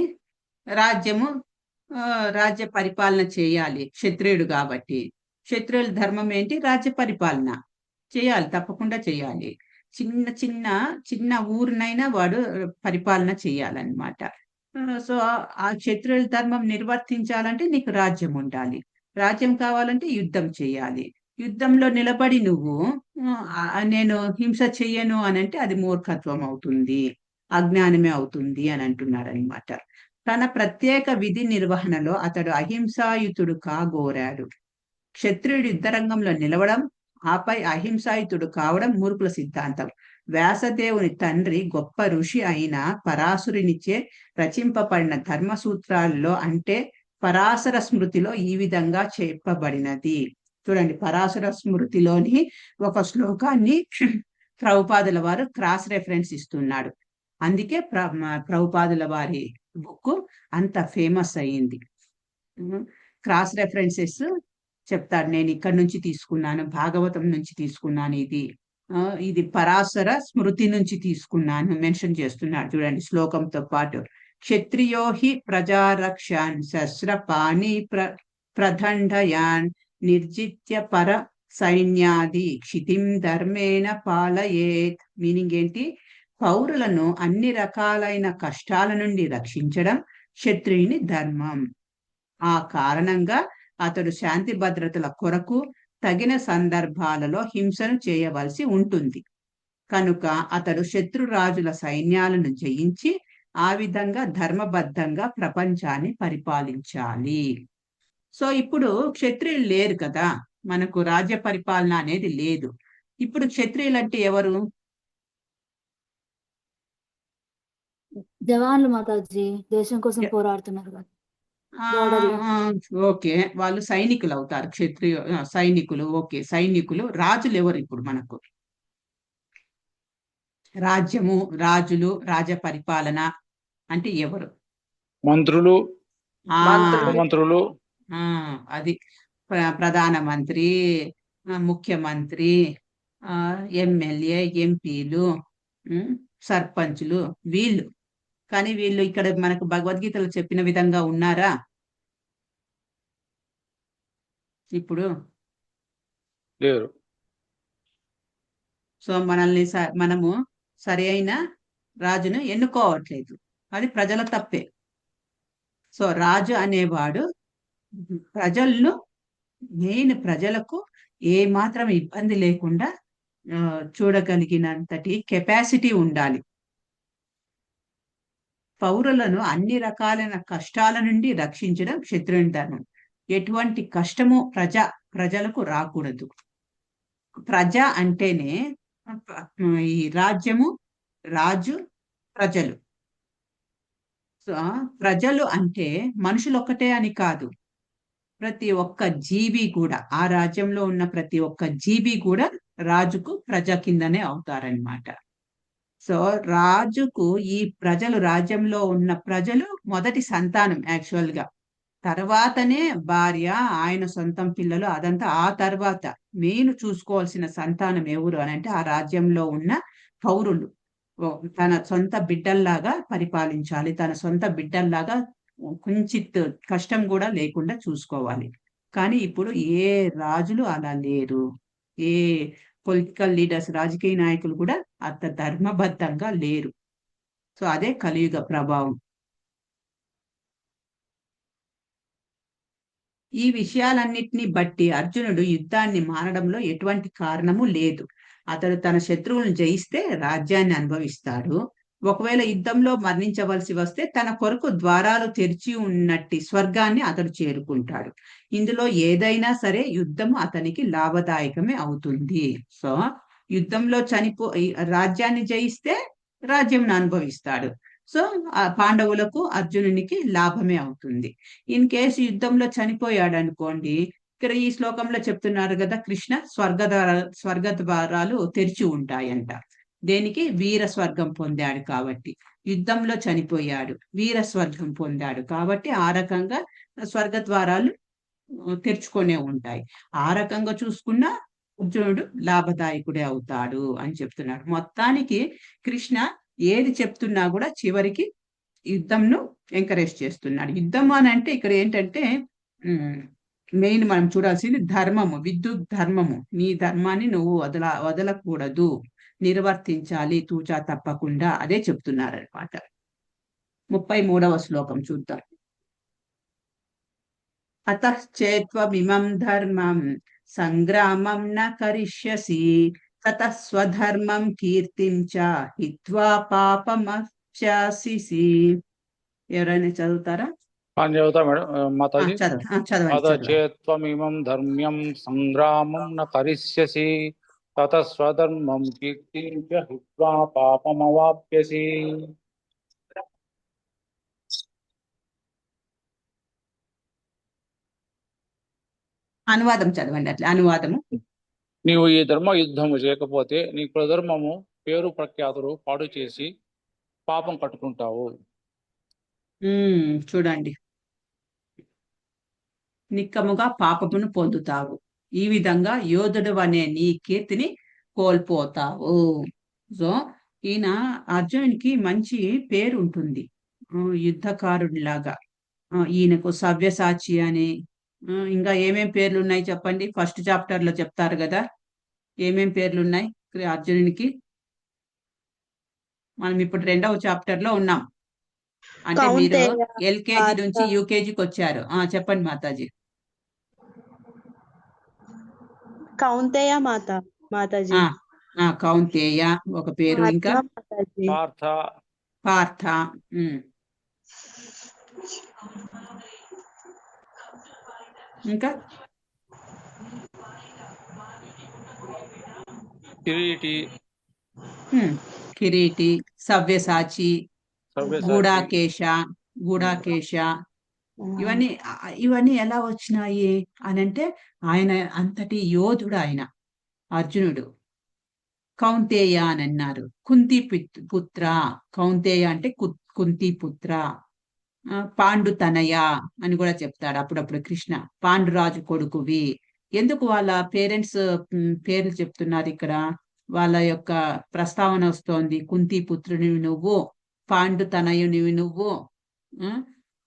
రాజ్య పరిపాలన చేయాలి క్షత్రియుడు కాబట్టి. క్షత్రియుల ధర్మం ఏంటి? రాజ్య పరిపాలన చేయాలి, తప్పకుండా చేయాలి. చిన్న ఊరినైనా వాడు పరిపాలన చేయాలన్నమాట. సో ఆ క్షత్రియుల ధర్మం నిర్వర్తించాలంటే నీకు రాజ్యం ఉండాలి, రాజ్యం కావాలంటే యుద్ధం చేయాలి. యుద్ధంలో నిలబడి నువ్వు నేను హింస చెయ్యను అని అంటే అది మూర్ఖత్వం అవుతుంది, అజ్ఞానమే అవుతుంది అని అంటున్నాడు అనమాట. తన ప్రత్యేక విధి నిర్వహణలో అతడు అహింసాయుతుడు కాగోరాడు. క్షత్రియుడు యుద్ధరంగంలో నిలవడం, ఆపై అహింసాయుతుడు కావడం మూర్ఖుల సిద్ధాంతం. వ్యాసదేవుని తండ్రి గొప్ప ఋషి అయిన పరాశురునిచే రచింపబడిన ధర్మసూత్రాల్లో, అంటే పరాశర స్మృతిలో ఈ విధంగా చెప్పబడినది. చూడండి, పరాశర స్మృతిలోని ఒక శ్లోకాన్ని ప్రభుపాదుల వారు క్రాస్ రెఫరెన్స్ ఇస్తున్నాడు. అందుకే ప్రభుపాదుల వారి బుక్ అంత ఫేమస్ అయ్యింది. క్రాస్ రెఫరెన్సెస్ చెప్తాడు, నేను ఇక్కడి నుంచి తీసుకున్నాను, భాగవతం నుంచి తీసుకున్నాను, ఇది పరాశర స్మృతి నుంచి తీసుకున్నాను మెన్షన్ చేస్తున్నాడు. చూడండి శ్లోకంతో పాటు, క్షత్రియోహి ప్రజారక్షాన్ శస్త్రపాణి ప్రదండయాన్ నిర్జిత్య పర సైన్యాది క్షితిం ధర్మేణ పాలయేత్. మీనింగ్ ఏంటి? పౌరులను అన్ని రకాలైన కష్టాల నుండి రక్షించడం క్షత్రియుని ధర్మం. ఆ కారణంగా అతడు శాంతి భద్రతల కొరకు తగిన సందర్భాలలో హింసను చేయవలసి ఉంటుంది. కనుక అతడు శత్రురాజుల సైన్యాలను జయించి ఆ విధంగా ధర్మబద్ధంగా ప్రపంచాన్ని పరిపాలించాలి. సో ఇప్పుడు క్షత్రియులు లేరు కదా, మనకు రాజ్య పరిపాలన అనేది లేదు. ఇప్పుడు క్షత్రియులు అంటే ఎవరు? జవాన్లు మాతాజీ, దేశం కోసం పోరాడుతున్నారు కదా. ఓకే, వాళ్ళు సైనికులు అవుతారు, క్షత్రియ సైనికులు. ఓకే, సైనికులు. రాజులు ఎవరు ఇప్పుడు మనకు? రాజులు, రాజ పరిపాలన అంటే ఎవరు? మంత్రులు. అది ప్రధానమంత్రి, ముఖ్యమంత్రి, ఎమ్మెల్యే, ఎంపీలు, సర్పంచులు, వీళ్ళు. కానీ వీళ్ళు ఇక్కడ మనకు భగవద్గీతలో చెప్పిన విధంగా ఉన్నారా ఇప్పుడు? లేరు. సో మనము సరి అయిన రాజును ఎన్నుకోవట్లేదు, అది ప్రజల తప్పే. సో రాజు అనేవాడు ప్రజలకు ఏ మాత్రం ఇబ్బంది లేకుండా చూడగలిగినంతటి కెపాసిటీ ఉండాలి. పౌరులను అన్ని రకాలైన కష్టాల నుండి రక్షించడం క్షత్రియుని ధర్మం. ఎటువంటి కష్టము ప్రజలకు రాకూడదు. ప్రజ అంటేనే ఈ రాజ్యము, రాజు, ప్రజలు. సో ప్రజలు అంటే మనుషులు ఒక్కటే అని కాదు, ప్రతి ఒక్క జీవి కూడా, ఆ రాజ్యంలో ఉన్న ప్రతి ఒక్క జీవి కూడా రాజుకు ప్రజ కిందనే అవుతారనమాట. సో రాజుకు ఈ ప్రజలు, రాజ్యంలో ఉన్న ప్రజలు మొదటి సంతానం యాక్చువల్ గా. తర్వాతనే భార్య, ఆయన సొంతం పిల్లలు, అదంతా ఆ తర్వాత. మెయిన్ చూసుకోవాల్సిన సంతానం ఎవరు అని అంటే ఆ రాజ్యంలో ఉన్న పౌరులు. తన సొంత బిడ్డల్లాగా పరిపాలించాలి, తన సొంత బిడ్డల్లాగా కుంచిత్ కష్టం కూడా లేకుండా చూసుకోవాలి. కానీ ఇప్పుడు ఏ రాజులు అలా లేరు, ఏ పొలిటికల్ లీడర్స్, రాజకీయ నాయకులు కూడా అంత ధర్మబద్ధంగా లేరు. సో అదే కలియుగ ప్రభావం. ఈ విషయాలన్నిటిని బట్టి అర్జునుడు యుద్ధాన్ని మానడంలో ఎటువంటి కారణము లేదు. అతడు తన శత్రువులను జయిస్తే రాజ్యాన్ని అనుభవిస్తాడు. ఒకవేళ యుద్ధంలో మరణించవలసి వస్తే తన కొరకు ద్వారాలు తెరిచి ఉన్నట్టి స్వర్గాన్ని అతడు చేరుకుంటాడు. ఇందులో ఏదైనా సరే యుద్ధము అతనికి లాభదాయకమే అవుతుంది. సో యుద్ధంలో రాజ్యాన్ని జయిస్తే రాజ్యం అనుభవిస్తాడు. సో ఆ పాండవులకు, అర్జునునికి లాభమే అవుతుంది. ఇన్ కేసు యుద్ధంలో చనిపోయాడు అనుకోండి, ఇక్కడ ఈ శ్లోకంలో చెప్తున్నారు కదా కృష్ణ, స్వర్గ ద్వారాలు తెరిచి ఉంటాయంట. దేనికి? వీర స్వర్గం పొందాడు కాబట్టి. యుద్ధంలో చనిపోయాడు, వీర స్వర్గం పొందాడు కాబట్టి ఆ రకంగా స్వర్గ ద్వారాలు తెరుచుకొనే ఉంటాయి. ఆ రకంగా చూసుకున్నా అర్జునుడు లాభదాయకుడే అవుతాడు అని చెప్తున్నాడు. మొత్తానికి కృష్ణ ఏది చెప్తున్నా కూడా చివరికి యుద్ధంను ఎంకరేజ్ చేస్తున్నాడు. యుద్ధం అని అంటే ఇక్కడ ఏంటంటే మెయిన్ మనం చూడాల్సింది ధర్మము, విద్యుత్ ధర్మము. నీ ధర్మాన్ని నువ్వు వదలకూడదు, నిర్వర్తించాలి తూచా తప్పకుండా. అదే చెప్తున్నారనమాట. 33వ శ్లోకం చూద్దాం. అతశ్చేత్వమిమం ధర్మం సంగ్రామం న కరిష్యసి తతః స్వధర్మం కీర్తిం చ హిత్వా పాపమప్స్యాసిసి. ఎవరైనా చదువుతారా? చదువుతా మేడం. మాతాజీ, చదవండి. చేత్వమిమం ధర్మ్యం సంగ్రామం న కరిష్యసి తత స్వధర్మం కీర్తిం చ హిత్వా పాపమవాప్స్యసి. అనువాదం చదవండి, అట్లా అనువాదము. నీవు ఈ ధర్మ యుద్ధము చేయకపోతే నీ కులధర్మము, పేరు ప్రఖ్యాతులు పాడు చేసి పాపం కట్టుకుంటావు. చూడండి, నిక్కముగా పాపమును పొందుతావు. ఈ విధంగా యోధుడు అనే నీ కీర్తిని కోల్పోతావు. సో ఈయన అర్జునునికి మంచి పేరు ఉంటుంది, యుద్ధకారుడిలాగా. ఈయనకు సవ్యసాచి అని, ఇంకా ఏమేం పేర్లు ఉన్నాయి చెప్పండి. ఫస్ట్ చాప్టర్ లో చెప్తారు కదా ఏమేం పేర్లు ఉన్నాయి అర్జునునికి. మనం ఇప్పుడు 2వ చాప్టర్ లో ఉన్నాం. అంటే మీరు ఎల్కేజీ నుంచి యూకేజీకి వచ్చారు. చెప్పండి మాతాజీ. కౌంతేయ మాతాజీ. కౌంతేయ ఒక పేరు. ఇంకా పార్థ. ఇంకా కిరీటి, సవ్యసాచి, గూఢాకేశ. ఇవన్నీ ఎలా వచ్చినాయి అని అంటే ఆయన అంతటి యోధుడు ఆయన అర్జునుడు. కౌంతేయ అని అన్నారు. కుంతి పుత్ర. కౌంతేయ అంటే కుంతి పుత్ర. పాండు తనయ అని కూడా చెప్తాడు అప్పుడప్పుడు కృష్ణ. పాండురాజు కొడుకువి. ఎందుకు వాళ్ళ పేరెంట్స్ పేర్లు చెప్తున్నారు ఇక్కడ? వాళ్ళ యొక్క ప్రస్తావన వస్తోంది. కుంతి పుత్రునివి నువ్వు, పాండు తనయునివి నువ్వు,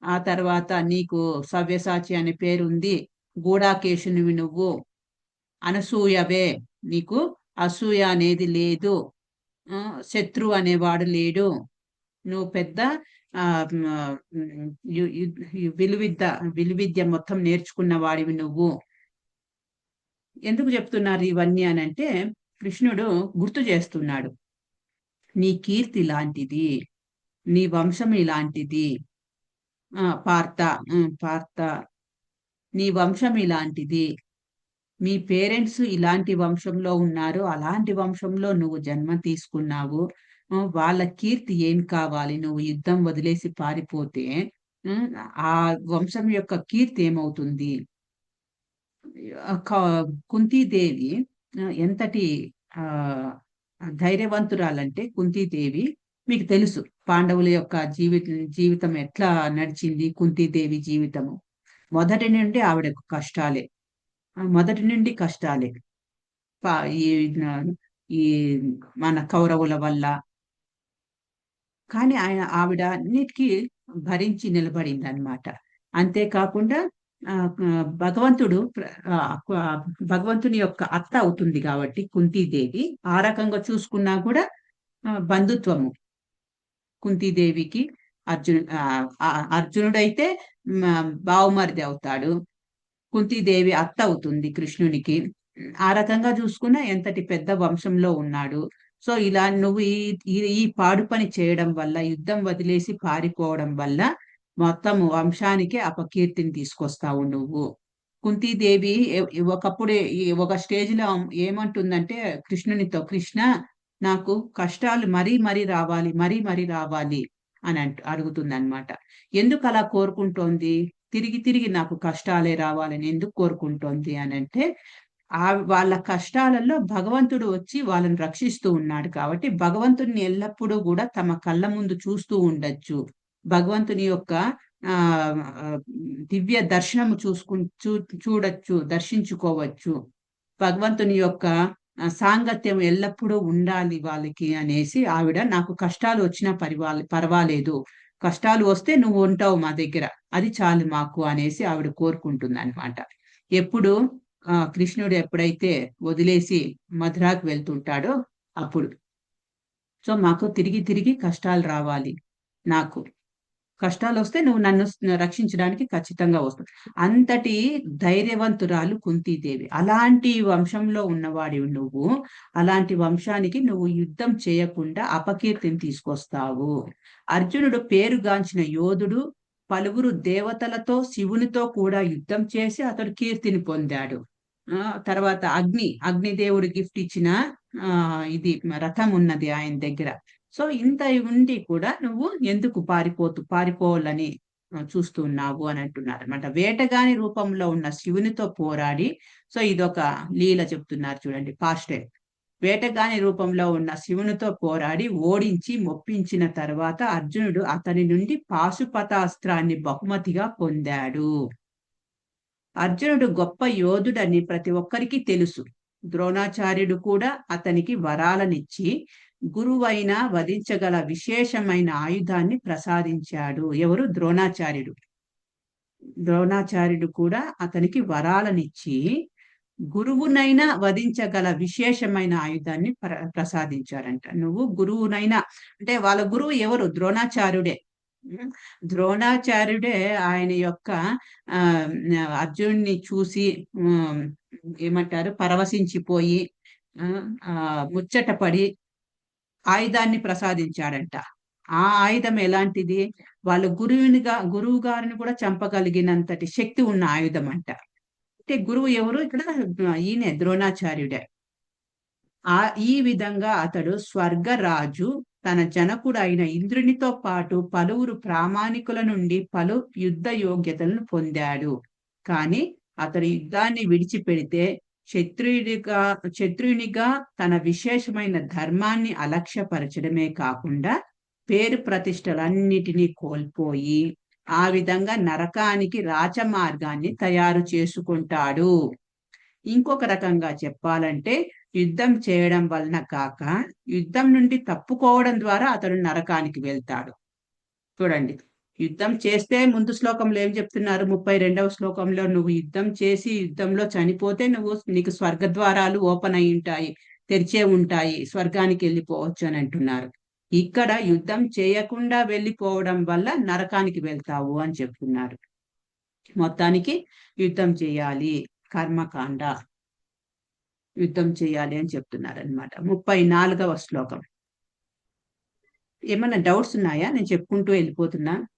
ఆ తర్వాత నీకు సవ్యసాచి అనే పేరుంది, గూఢాకేశునివి నువ్వు, అనసూయవే, నీకు అసూయ అనేది లేదు, శత్రువు అనేవాడు లేడు, నువ్వు పెద్ద విలువిద్య మొత్తం నేర్చుకున్న వాడివి నువ్వు. ఎందుకు చెప్తున్నారు ఇవన్నీ అని అంటే కృష్ణుడు గుర్తు చేస్తున్నాడు. నీ కీర్తి లాంటిది, నీ వంశం ఇలాంటిది. పార్థ, నీ వంశం ఇలాంటిది, మీ పేరెంట్స్ ఇలాంటి వంశంలో ఉన్నారు, అలాంటి వంశంలో నువ్వు జన్మ తీసుకున్నావు. వాళ్ళ కీర్తి ఏం కావాలి? నువ్వు యుద్ధం వదిలేసి పారిపోతే ఉమ్, ఆ వంశం యొక్క కీర్తి ఏమవుతుంది? కుంతీదేవి ఎంతటి ఆ ధైర్యవంతురాలంటే, కుంతీదేవి మీకు తెలుసు పాండవుల యొక్క జీవితం ఎట్లా నడిచింది. కుంతీదేవి జీవితము మొదటి నుండి ఆవిడకు కష్టాలే, మొదటి నుండి కష్టాలే. పా- ఈ ఈ మన కౌరవుల వల్ల. కానీ ఆవిడ అన్నిటికీ భరించి నిలబడింది అనమాట. అంతేకాకుండా ఆ, ఆ, భగవంతుడు భగవంతుని యొక్క అత్త అవుతుంది కాబట్టి కుంతీదేవి ఆ రకంగా చూసుకున్నా కూడా బంధుత్వము కుంతీదేవికి. అర్జునుడైతే బావుమరిది అవుతాడు, కుంతీదేవి అత్త అవుతుంది కృష్ణునికి. ఆ రకంగా చూసుకున్నా ఎంతటి పెద్ద వంశంలో ఉన్నాడు. సో ఇలా నువ్వు ఈ పాడు పని చేయడం వల్ల, యుద్ధం వదిలేసి పారిపోవడం వల్ల మొత్తం వంశానికి అపకీర్తిని తీసుకొస్తావు నువ్వు. కుంతీదేవి ఒకప్పుడు ఒక స్టేజ్ లో ఏమంటుందంటే కృష్ణునితో, కృష్ణ నాకు కష్టాలు మరీ మరీ రావాలి, మరీ మరీ రావాలి అని అడుగుతుంది అనమాట. ఎందుకు అలా కోరుకుంటోంది? తిరిగి తిరిగి నాకు కష్టాలే రావాలని ఎందుకు కోరుకుంటోంది అని అంటే, వాళ్ళ కష్టాలలో భగవంతుడు వచ్చి వాళ్ళని రక్షిస్తూ ఉన్నాడు కాబట్టి భగవంతుడిని ఎల్లప్పుడూ కూడా తమ కళ్ళ ముందు చూస్తూ ఉండొచ్చు. భగవంతుని యొక్క ఆ దివ్య దర్శనము చూడొచ్చు, దర్శించుకోవచ్చు. భగవంతుని యొక్క సాంగత్యం ఎల్లప్పుడూ ఉండాలి వాళ్ళకి అనేసి ఆవిడ, నాకు కష్టాలు వచ్చినా పర్వాలేదు, కష్టాలు వస్తే నువ్వు ఉంటావు మా దగ్గర, అది చాలు మాకు అనేసి ఆవిడ కోరుకుంటుంది అనమాట. ఎప్పుడు కృష్ణుడు ఎప్పుడైతే వదిలేసి మధురాకు వెళ్తుంటాడో అప్పుడు. సో మాకు తిరిగి తిరిగి కష్టాలు రావాలి, నాకు కష్టాలు వస్తే నువ్వు నన్ను రక్షించడానికి ఖచ్చితంగా వస్తావు. అంతటి ధైర్యవంతురాలు కుంతీదేవి. అలాంటి వంశంలో ఉన్నవాడి నువ్వు, అలాంటి వంశానికి నువ్వు యుద్ధం చేయకుండా అపకీర్తిని తీసుకొస్తావు. అర్జునుడు పేరుగాంచిన యోధుడు, పలువురు దేవతలతో శివునితో కూడా యుద్ధం చేసి అతడు కీర్తిని పొందాడు. తర్వాత అగ్నిదేవుడు గిఫ్ట్ ఇచ్చిన ఇది రథం ఉన్నది ఆయన దగ్గర. సో ఇంత ఉండి కూడా నువ్వు ఎందుకు పారిపోవాలని చూస్తున్నావు అని అంటున్నారు అనమాట. వేటగాని రూపంలో ఉన్న శివునితో పోరాడి, సో ఇదొక లీల చెప్తున్నారు చూడండి, పాస్టే. వేటగాని రూపంలో ఉన్న శివునితో పోరాడి ఓడించి మొప్పించిన తర్వాత అర్జునుడు అతని నుండి పాశుపతాస్త్రాన్ని బహుమతిగా పొందాడు. అర్జునుడు గొప్ప యోధుడని ప్రతి ఒక్కరికి తెలుసు. ద్రోణాచార్యుడు కూడా అతనికి వరాలనిచ్చి గురువైన వధించగల విశేషమైన ఆయుధాన్ని ప్రసాదించాడు. ఎవరు? ద్రోణాచార్యుడు. ద్రోణాచార్యుడు కూడా అతనికి వరాలనిచ్చి గురువునైనా వధించగల విశేషమైన ఆయుధాన్ని ప్రసాదించాడంట. నువ్వు గురువునైనా అంటే వాళ్ళ గురువు ఎవరు? ద్రోణాచార్యుడే. ద్రోణాచార్యుడే ఆయన యొక్క అర్జునుడిని చూసి ఏమంటారు, పరవశించిపోయి ముచ్చటపడి ఆయుధాన్ని ప్రసాదించాడంట. ఆ ఆయుధం ఎలాంటిది? వాళ్ళ గురువు గారిని కూడా చంపగలిగినంతటి శక్తి ఉన్న ఆయుధం అంట. అంటే గురువు ఎవరు ఇక్కడ? ఈయనే ద్రోణాచార్యుడే. ఈ విధంగా అతడు స్వర్గరాజు తన జనకుడు అయిన ఇంద్రునితో పాటు పలువురు ప్రామాణికుల నుండి పలు యుద్ధ యోగ్యతలను పొందాడు. అతడు యుద్ధాన్ని విడిచిపెడితే క్షత్రియునిగా తన విశేషమైన ధర్మాన్ని అలక్ష్యపరచడమే కాకుండా పేరు ప్రతిష్టలన్నిటినీ కోల్పోయి ఆ విధంగా నరకానికి రాచమార్గాన్ని తయారు చేసుకుంటాడు. ఇంకొక రకంగా చెప్పాలంటే యుద్ధం చేయడం వలన కాక యుద్ధం నుండి తప్పుకోవడం ద్వారా అతడు నరకానికి వెళ్తాడు. చూడండి, యుద్ధం చేస్తే ముందు శ్లోకంలో ఏం చెప్తున్నారు? 32వ శ్లోకంలో నువ్వు యుద్ధం చేసి యుద్ధంలో చనిపోతే నీకు స్వర్గద్వారాలు ఓపెన్ అయి ఉంటాయి, తెరిచే ఉంటాయి, స్వర్గానికి వెళ్ళిపోవచ్చు అని అంటున్నారు. ఇక్కడ యుద్ధం చేయకుండా వెళ్ళిపోవడం వల్ల నరకానికి వెళ్తావు అని చెప్తున్నారు. మొత్తానికి యుద్ధం చేయాలి, కర్మకాండ, యుద్ధం చేయాలి అని చెప్తున్నారు అనమాట. 34వ శ్లోకం. ఏమన్నా డౌట్స్ ఉన్నాయా? నేను చెప్పుకుంటూ వెళ్ళిపోతున్నా.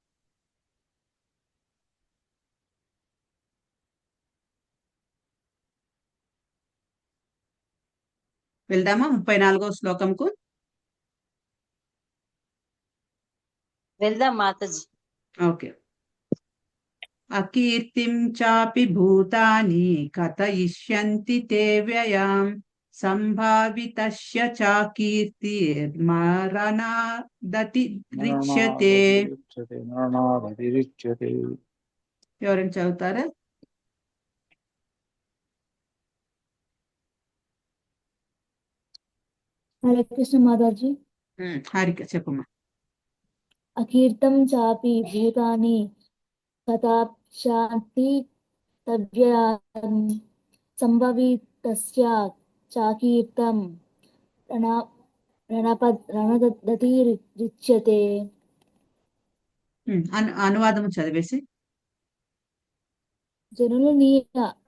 వెళ్దామా 34వ శ్లోకంకు? వెళ్దాం మాతాజీ. ఓకే. అకీర్తిం చాపి భూతాని కథయిష్యంతి తే వ్యయాం సంభావితస్య చాకీర్తిర్మరణాదతి దృశ్యతే. మరణాదతిరిచ్యతే. ఎవరైనా చదువుతారా? హరే కృష్ణ మాతాజీ. హారిక చెప్పమ్మా. అకీర్తం చాపి భూతాని కథాశాంతి తవ్యం సంభవితస్య చాకీర్తం రణదతిరిచ్యతే. అనువాదము చదివేసి. జనులు నీ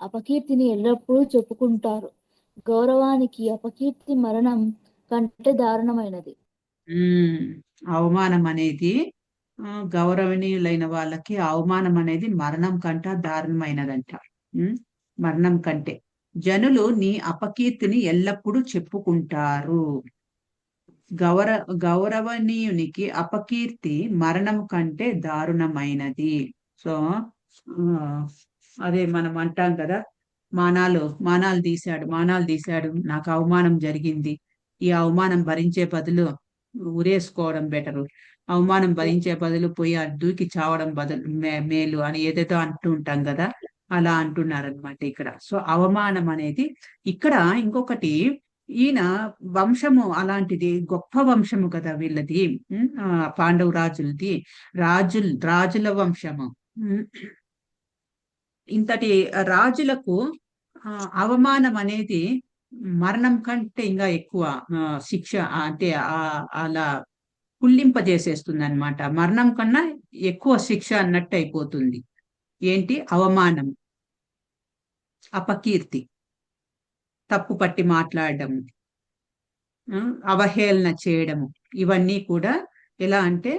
అపకీర్తిని ఎల్లప్పుడూ చెప్పుకుంటారు. గౌరవానికి అపకీర్తి మరణం కంటే దారుణమైనది. అవమానం అనేది గౌరవనీయులైన వాళ్ళకి అవమానం అనేది మరణం కంటే దారుణమైనదంట. మరణం కంటే. జనులు నీ అపకీర్తిని ఎల్లప్పుడూ చెప్పుకుంటారు. గౌరవనీయునికి అపకీర్తి మరణం కంటే దారుణమైనది. సో అదే మనం అంటాం కదా, మానాలు తీశాడు, నాకు అవమానం జరిగింది, ఈ అవమానం భరించే బదులు ఉరేసుకోవడం బెటరు, అవమానం భరించే బదులు పోయి దూకి చావడం మేలు అని ఏదేదో అంటూ ఉంటాం కదా, అలా అంటున్నారనమాట ఇక్కడ. సో అవమానం అనేది ఇక్కడ. ఇంకొకటి, ఈయన వంశము అలాంటిది, గొప్ప వంశము కదా వీళ్ళది, పాండవ రాజులది, రాజుల వంశము. ఇంతటి రాజులకు అవమానం అనేది మరణం కంటే ఇంకా ఎక్కువ శిక్ష, అంటే అలా కుళ్ళింపజేసేస్తుంది అనమాట. మరణం కన్నా ఎక్కువ శిక్ష అన్నట్టు అయిపోతుంది. ఏంటి? అవమానం, అపకీర్తి, తప్పు పట్టి మాట్లాడడం, అవహేళన చేయడము, ఇవన్నీ కూడా ఎలా అంటే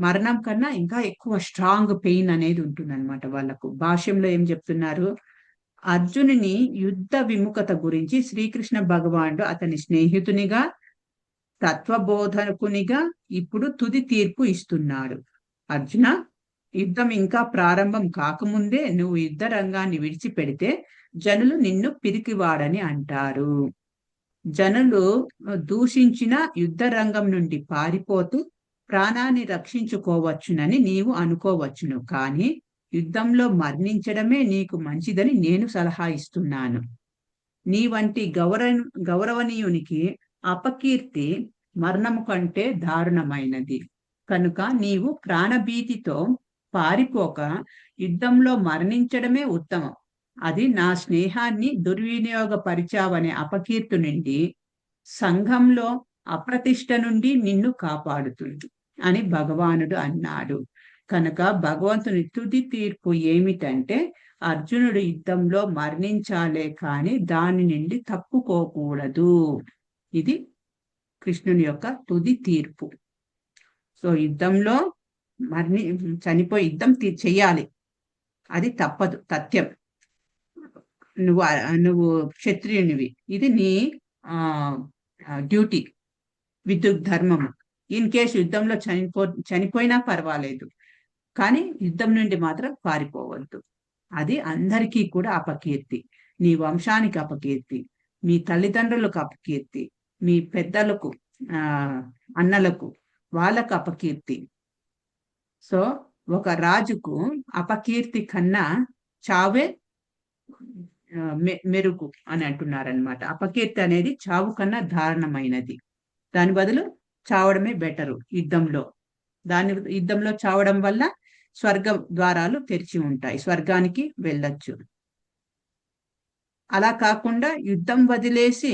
మరణం కన్నా ఇంకా ఎక్కువ స్ట్రాంగ్ పెయిన్ అనేది ఉంటుంది అనమాట వాళ్ళకు. భాష్యంలో ఏం చెప్తున్నారు? అర్జునుని యుద్ధ విముఖత గురించి శ్రీకృష్ణ భగవానుడు అతని స్నేహితునిగా, తత్వబోధకునిగా ఇప్పుడు తుది తీర్పు ఇస్తున్నాడు. అర్జున, యుద్ధం ఇంకా ప్రారంభం కాకముందే నువ్వు యుద్ధ రంగాన్ని విడిచిపెడితే జనులు నిన్ను పిరికివాడని అంటారు. జనులు దూషించిన యుద్ధ రంగం నుండి పారిపోతూ ప్రాణాన్ని రక్షించుకోవచ్చునని నీవు అనుకోవచ్చును, కానీ యుద్ధంలో మరణించడమే నీకు మంచిదని నేను సలహా ఇస్తున్నాను. నీ వంటి గౌరవనీయునికి అపకీర్తి మరణము కంటే దారుణమైనది. కనుక నీవు ప్రాణభీతితో పారిపోక యుద్ధంలో మరణించడమే ఉత్తమం. అది నా స్నేహాన్ని దుర్వినియోగపరిచావనే అపకీర్తి నుండి, సంఘంలో అప్రతిష్ట నుండి నిన్ను కాపాడుతుంది అని భగవానుడు అన్నాడు. కనుక భగవంతుని తుది తీర్పు ఏమిటంటే, అర్జునుడు యుద్ధంలో మరణించాలే కానీ దాని నుండి తప్పుకోకూడదు. ఇది కృష్ణుని యొక్క తుది తీర్పు. సో యుద్ధంలో చనిపోయి యుద్ధం చెయ్యాలి, అది తప్పదు, సత్యం. నువ్వు క్షత్రియునివి, ఇది నీ డ్యూటీ, విద్యుత్ ధర్మము. ఇన్ కేసు యుద్ధంలో చనిపోయినా పర్వాలేదు, కానీ యుద్ధం నుండి మాత్రం పారిపోవద్దు. అది అందరికీ కూడా అపకీర్తి. నీ వంశానికి అపకీర్తి, మీ తల్లిదండ్రులకు అపకీర్తి, మీ పెద్దలకు, అన్నలకు, వాళ్ళకు అపకీర్తి. సో ఒక రాజుకు అపకీర్తి కన్నా చావే మెరుగు అని అంటున్నారనమాట. అపకీర్తి అనేది చావు కన్నా దారుణమైనది. దాని బదులు చావడమే బెటరు యుద్ధంలో. యుద్ధంలో చావడం వల్ల స్వర్గ ద్వారాలు తెరిచి ఉంటాయి, స్వర్గానికి వెళ్ళొచ్చు. అలా కాకుండా యుద్ధం వదిలేసి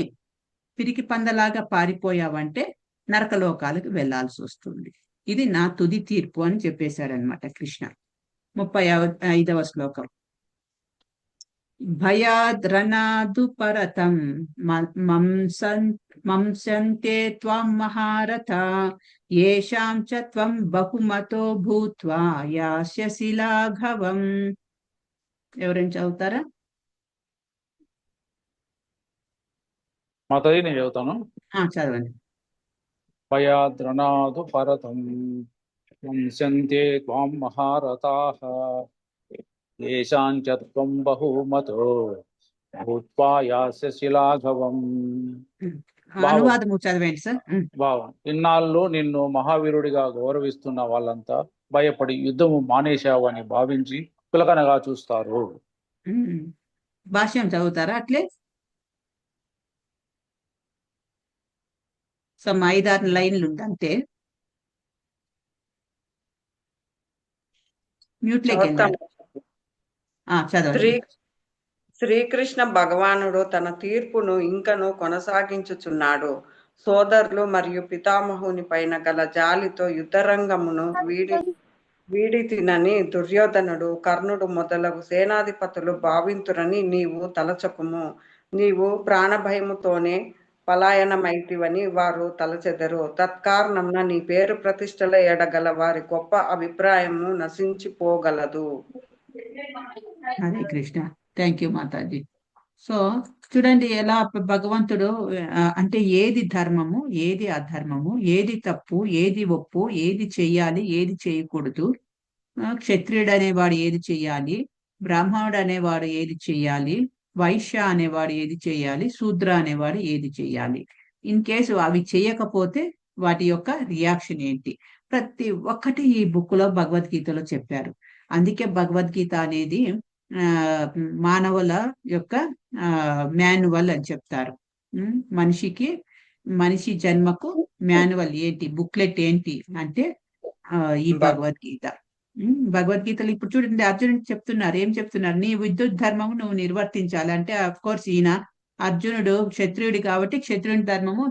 పిరికి పందలాగా పారిపోయావంటే నరకలోకాలకు వెళ్లాల్సి వస్తుంది. ఇది నా తుది తీర్పు అని చెప్పేశారనమాట కృష్ణ. 35వ శ్లోకం. భయాద్రనాదు పరతం మంసంతే త్వం మహారథ యేషాం చ త్వం బహుమతో భూత్వా యాస్యసి లాఘవం. ఎవరైనా చదువుతారా? మాతాజీ నేను చదువుతాను. చదవండి. భయాద్రణాదు పరతం వంశంతే త్వాం మహారథాః ఏషాంచ త్వం బహుమతో భూత్వా యాస్యసి లాఘవం. అనువాదము చదవండి సార్. భావం: ఇన్నాళ్ళు నిన్ను మహావీరుడిగా గౌరవిస్తున్న వాళ్ళంతా భయపడి యుద్ధము మానేశావని భావించి చులకనగా చూస్తారు. భాష్యం చదువుతారా అట్లే? సో 5-6 లైన్లు ఉంది అంతే. మ్యూట్లోకి వెళ్ళండి. చదవండి. శ్రీకృష్ణ భగవానుడు తన తీర్పును ఇంకను కొనసాగించుచున్నాడు. సోదరులు మరియు పితామహుని పైన గల జాలితో యుద్ధరంగమును వీడి తినని దుర్యోధనుడు, కర్ణుడు మొదలగు సేనాధిపతులు భావింతురని నీవు తలచకుము. నీవు ప్రాణభయముతోనే పలాయనమైతివని వారు తలచెదరు. తత్కారణంన నీ పేరు ప్రతిష్టల ఎడగల వారి గొప్ప అభిప్రాయము నశించిపోగలదు. Hare Krishna. Thank you Mataji. So చూడండి ఎలా భగవంతుడు అంటే ఏది ధర్మము, ఏది అధర్మము, ఏది తప్పు, ఏది ఒప్పు, ఏది చెయ్యాలి, ఏది చేయకూడదు, క్షత్రియుడు అనేవాడు ఏది చెయ్యాలి, బ్రాహ్మణుడు అనేవాడు ఏది చెయ్యాలి, వైశ్య అనేవాడు ఏది చెయ్యాలి, శూద్ర అనేవాడు ఏది చెయ్యాలి, ఇన్ కేసు అవి చేయకపోతే వాటి యొక్క రియాక్షన్ ఏంటి, ప్రతి ఒక్కటి ఈ బుక్ లో భగవద్గీతలో చెప్పారు. అందుకే భగవద్గీత అనేది మానవుల యొక్క మాన్యువల్ అని చెప్తారు. మనిషి జన్మకు మాన్యువల్ ఏంటి, బుక్లెట్ ఏంటి అంటే ఈ భగవద్గీత. భగవద్గీతలో ఇప్పుడు చూడండి అర్జునుడు చెప్తున్నారు, ఏం చెప్తున్నారు, నీ విద్యుత్ ధర్మము నువ్వు నిర్వర్తించాలి అంటే అఫ్ కోర్స్ ఈయన అర్జునుడు క్షత్రియుడి కాబట్టి క్షత్రియుడి ధర్మము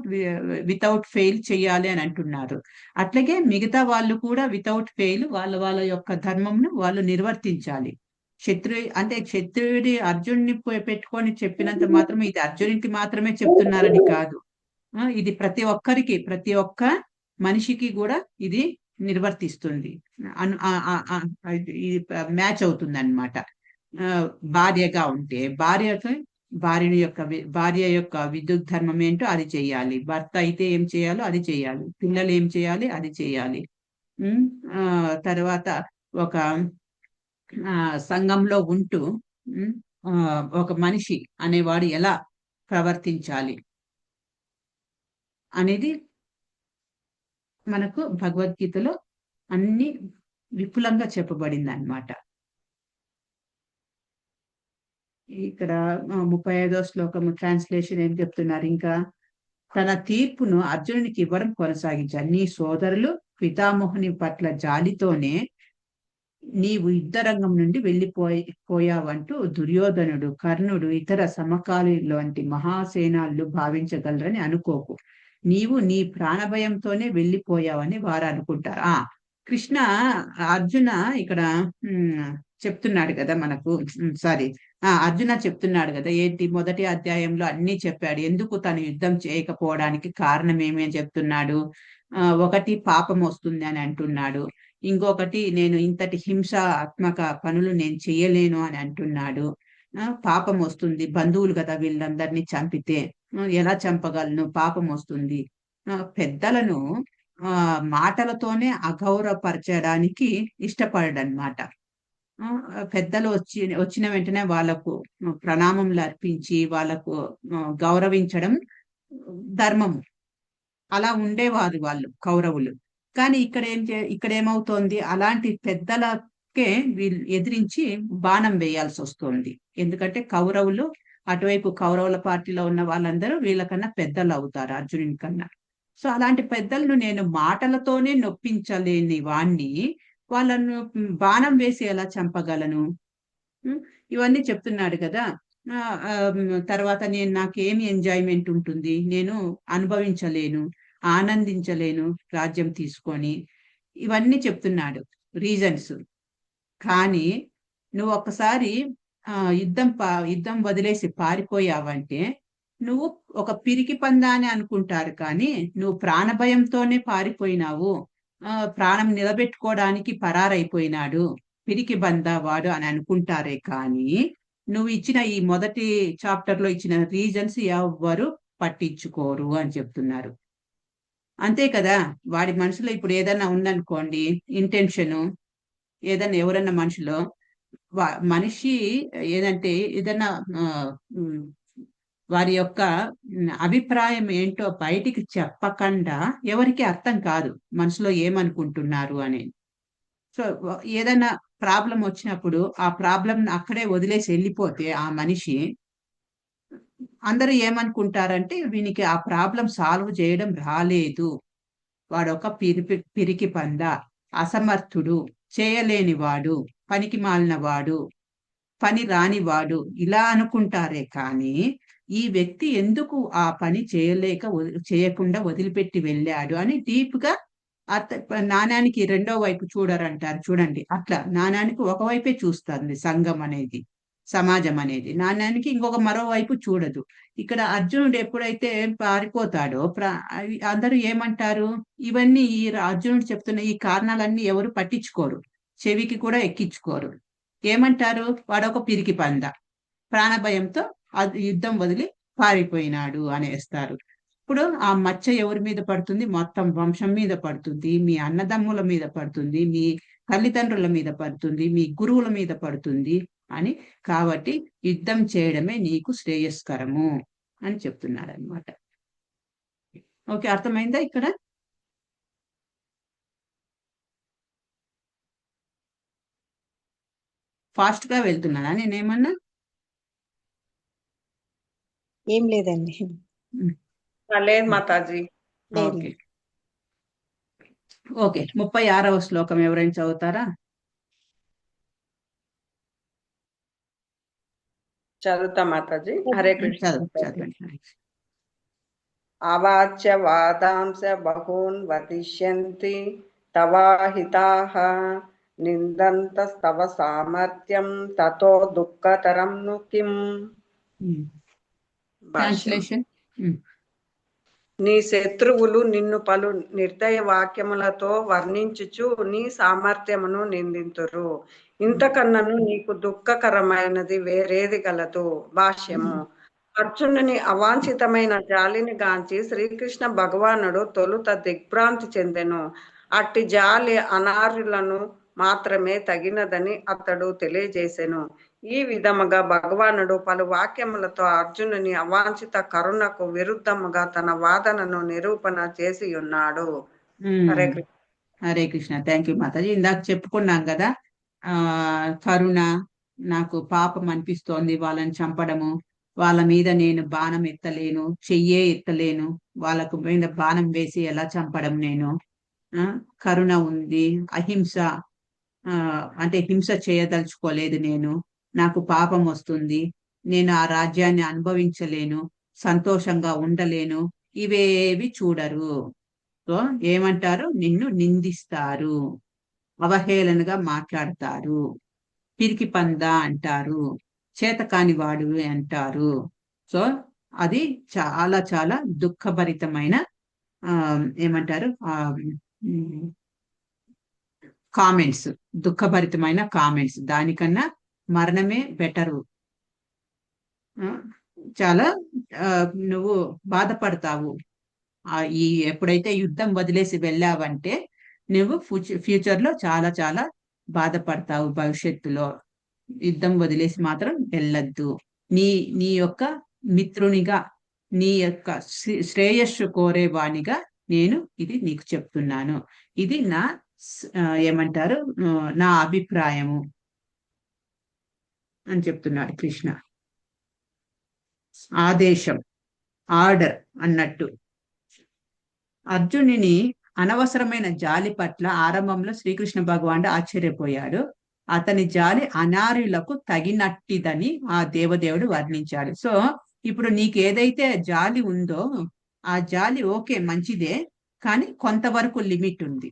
వితౌట్ ఫెయిల్ చెయ్యాలి అని అంటున్నారు. అట్లాగే మిగతా వాళ్ళు కూడా వితౌట్ ఫెయిల్ వాళ్ళ యొక్క ధర్మంను వాళ్ళు నిర్వర్తించాలి. క్షత్రియుడి అర్జునుడిని పెట్టుకొని చెప్పినంత మాత్రమే ఇది అర్జునుడికి మాత్రమే చెప్తున్నారని కాదు, ఇది ప్రతి ఒక్కరికి, ప్రతి ఒక్క మనిషికి కూడా ఇది నిర్వర్తిస్తుంది, ఇది మ్యాచ్ అవుతుంది అన్నమాట. భార్యగా ఉంటే భార్య యొక్క విద్యుత్ ధర్మం ఏంటో అది చెయ్యాలి, భర్త అయితే ఏం చేయాలో అది చేయాలి, పిల్లలు ఏం చేయాలి అది చేయాలి. తర్వాత ఒక సంఘంలో ఉంటూ ఒక మనిషి అనేవాడు ఎలా ప్రవర్తించాలి అనేది మనకు భగవద్గీతలో అన్ని విపులంగా చెప్పబడింది అన్నమాట. ఇక్కడ 35వ శ్లోకము ట్రాన్స్లేషన్ ఏం చెప్తున్నారు, ఇంకా తన తీర్పును అర్జునునికి ఇవ్వడం కొనసాగించాలి. నీ సోదరులు పితామహుని పట్ల జాలితోనే నీవు యుద్ధరంగం నుండి వెళ్ళిపోయావంటూ దుర్యోధనుడు, కర్ణుడు, ఇతర సమకాలీనులు వంటి మహాసేనాలు భావించగలరని అనుకోకు. నీవు నీ ప్రాణభయంతోనే వెళ్ళిపోయావని వారు అనుకుంటారు. కృష్ణ అర్జున ఇక్కడ చెప్తున్నాడు కదా మనకు, అర్జున చెప్తున్నాడు కదా ఏంటి, మొదటి అధ్యాయంలో అన్ని చెప్పాడు, ఎందుకు తను యుద్ధం చేయకపోవడానికి కారణం ఏమి అని చెప్తున్నాడు. ఒకటి పాపం వస్తుంది అని అంటున్నాడు, ఇంకొకటి నేను ఇంతటి హింసాత్మక పనులు నేను చెయ్యలేను అని అంటున్నాడు. పాపం వస్తుంది, బంధువులు కదా వీళ్ళందరినీ చంపితే ఎలా చంపగలను, పాపం వస్తుంది. పెద్దలను మాటలతోనే అగౌరవపరచడానికి ఇష్టపడనమాట. పెద్దలు వచ్చిన వెంటనే వాళ్ళకు ప్రణామములు అర్పించి వాళ్ళకు గౌరవించడం ధర్మము. అలా ఉండేవారు వాళ్ళు కౌరవులు. కానీ ఇక్కడ ఏమవుతోంది, అలాంటి పెద్దలకే వీళ్ళు ఎదిరించి బాణం వేయాల్సి వస్తుంది. ఎందుకంటే కౌరవులు అటువైపు కౌరవుల పార్టీలో ఉన్న వాళ్ళందరూ వీళ్ళకన్నా పెద్దలు అవుతారు అర్జునుని కన్నా. సో అలాంటి పెద్దలను నేను మాటలతోనే నొప్పించలేని వాణ్ణి వాళ్ళను బాణం వేసి ఎలా చంపగలను, ఇవన్నీ చెప్తున్నాడు కదా. తర్వాత నాకేమి ఎంజాయ్మెంట్ ఉంటుంది, నేను అనుభవించలేను, ఆనందించలేను రాజ్యం తీసుకొని, ఇవన్నీ చెప్తున్నాడు రీజన్స్. కానీ నువ్వు ఒక్కసారి యుద్ధం వదిలేసి పారిపోయావంటే నువ్వు ఒక పిరికి పందా అని అనుకుంటారు, కానీ నువ్వు ప్రాణభయంతోనే పారిపోయినావు, ప్రాణం నిలబెట్టుకోవడానికి పరారైపోయినాడు, పిరికి బందా వాడు అని అనుకుంటారే. కానీ నువ్వు ఇచ్చిన ఈ మొదటి చాప్టర్ లో ఇచ్చిన రీజన్స్ ఎవ్వరు పట్టించుకోరు అని చెప్తున్నారు. అంతే కదా, వాడి మనసులో ఇప్పుడు ఏదైనా ఉందనుకోండి, ఇంటెన్షను ఏదైనా ఎవరన్నా మనిషిలో మనిషి ఏదంటే ఏదైనా ఆ, ఉమ్, వారి యొక్క అభిప్రాయం ఏంటో బయటికి చెప్పకుండా ఎవరికి అర్థం కాదు మనసులో ఏమనుకుంటున్నారు అని. సో ఏదైనా ప్రాబ్లం వచ్చినప్పుడు ఆ ప్రాబ్లం అక్కడే వదిలేసి వెళ్ళిపోతే ఆ మనిషి, అందరూ ఏమనుకుంటారంటే వీనికి ఆ ప్రాబ్లం సాల్వ్ చేయడం రాలేదు, వాడొక పిరికి పంద, అసమర్థుడు, చేయలేనివాడు, పనికి మాలినవాడు, పని రానివాడు, ఇలా అనుకుంటారే కానీ ఈ వ్యక్తి ఎందుకు ఆ పని చేయకుండా వదిలిపెట్టి వెళ్ళాడు అని డీప్ గా నాణానికి రెండో వైపు చూడరంటారు చూడండి, అట్లా నాణానికి ఒకవైపే చూస్తుంది సంఘం అనేది, సమాజం అనేది, నాణ్యానికి ఇంకొక మరోవైపు చూడదు. ఇక్కడ అర్జునుడు ఎప్పుడైతే పారిపోతాడో అందరూ ఏమంటారు, ఇవన్నీ ఈ అర్జునుడు చెప్తున్న ఈ కారణాలన్నీ ఎవరు పట్టించుకోరు, చెవికి కూడా ఎక్కించుకోరు. ఏమంటారు, వాడొక పిరికి పంద, ప్రాణభయంతో యుద్ధం వదిలి పారిపోయినాడు అనేస్తారు. ఇప్పుడు ఆ మచ్చ ఎవరి మీద పడుతుంది, మొత్తం వంశం మీద పడుతుంది, మీ అన్నదమ్ముల మీద పడుతుంది, మీ తల్లిదండ్రుల మీద పడుతుంది, మీ గురువుల మీద పడుతుంది అని. కాబట్టి యుద్ధం చేయడమే నీకు శ్రేయస్కరము అని చెప్తున్నారు అనమాట. ఓకే, అర్థమైందా? ఇక్కడ ఫాస్ట్ గా వెళ్తున్నానా నేనేమన్నా? ఏం లేదండి. లేదు మాతాజీ. లేదు. ఓకే ఓకే 36వ శ్లోకం ఎవరైనా చదువుతారా? చదువుతా మాతాజీ. హరే కృష్ణ. చదవండి. అవాచ్య వాదాంశ బహూన్ వదిష్యంతి తవాహితాః నిందంతస్తవ సామర్థ్యం తతో దుఃఖతరం ను కిం. ట్రాన్స్లేషన్. నీ శత్రువులు నిన్ను పలు నిర్దయ వాక్యములతో వర్ణించుచు నీ సామర్థ్యమును నిందింతురు, ఇంతకన్నను నీకు దుఃఖకరమైనది వేరేది గలదు. భాష్యము. అర్జునుని అవాంఛితమైన జాలిని గాంచి శ్రీకృష్ణ భగవానుడు తొలుత దిగ్భ్రాంతి చెందెను. అట్టి జాలి అనార్యులను మాత్రమే తగినదని అతడు తెలియజేసెను. ఈ విధముగా భగవానుడు పలు వాక్యములతో అర్జునుని అవాంఛిత కరుణకు విరుద్ధముగా తన వాదనను నిరూపణ చేసి ఉన్నాడు. హరే కృష్ణ. హరే కృష్ణ. Thank you Mataji. ఇందాక చెప్పుకున్నాం కదా, కరుణ, నాకు పాపం అనిపిస్తోంది వాళ్ళని చంపడము, వాళ్ళ మీద నేను బాణం ఎత్తలేను, చెయ్యే ఎత్తలేను, వాళ్ళకు మీద బాణం వేసి ఎలా చంపడం నేను, కరుణ ఉంది, అహింస, అంటే హింస చేయదలుచుకోలేదు నేను, నాకు పాపం వస్తుంది, నేను ఆ రాజ్యాన్ని అనుభవించలేను, సంతోషంగా ఉండలేను, ఇవేవి చూడరు. సో ఏమంటారు, నిన్ను నిందిస్తారు, అవహేళనగా మాట్లాడతారు, పిరికి పంద అంటారు, చేతకాని వాడు అంటారు. సో అది చాలా చాలా దుఃఖభరితమైన ఏమంటారు కామెంట్స్, దుఃఖభరితమైన కామెంట్స్. దానికన్నా మరణమే బెటరు. చాలా నువ్వు బాధపడతావు. ఈ ఎప్పుడైతే యుద్ధం వదిలేసి వెళ్ళావంటే నువ్వు ఫ్యూచర్ లో చాలా చాలా బాధపడతావు. భవిష్యత్తులో యుద్ధం వదిలేసి మాత్రం వెళ్ళద్దు. నీ యొక్క మిత్రునిగా, నీ యొక్క శ్రేయస్సు కోరేవానిగా నేను ఇది నీకు చెప్తున్నాను. ఇది నా ఏమంటారు, నా అభిప్రాయము అని చెప్తున్నాడు కృష్ణ. ఆదేశం, ఆర్డర్ అన్నట్టు. అర్జునుని అనవసరమైన జాలి పట్ల ఆరంభంలో శ్రీకృష్ణ భగవానుడు ఆశ్చర్యపోయాడు. అతని జాలి అనార్యులకు తగినట్టిదని ఆ దేవదేవుడు వర్ణించాడు. సో ఇప్పుడు నీకు ఏదైతే జాలి ఉందో ఆ జాలి ఓకే, మంచిదే, కానీ కొంతవరకు లిమిట్ ఉంది.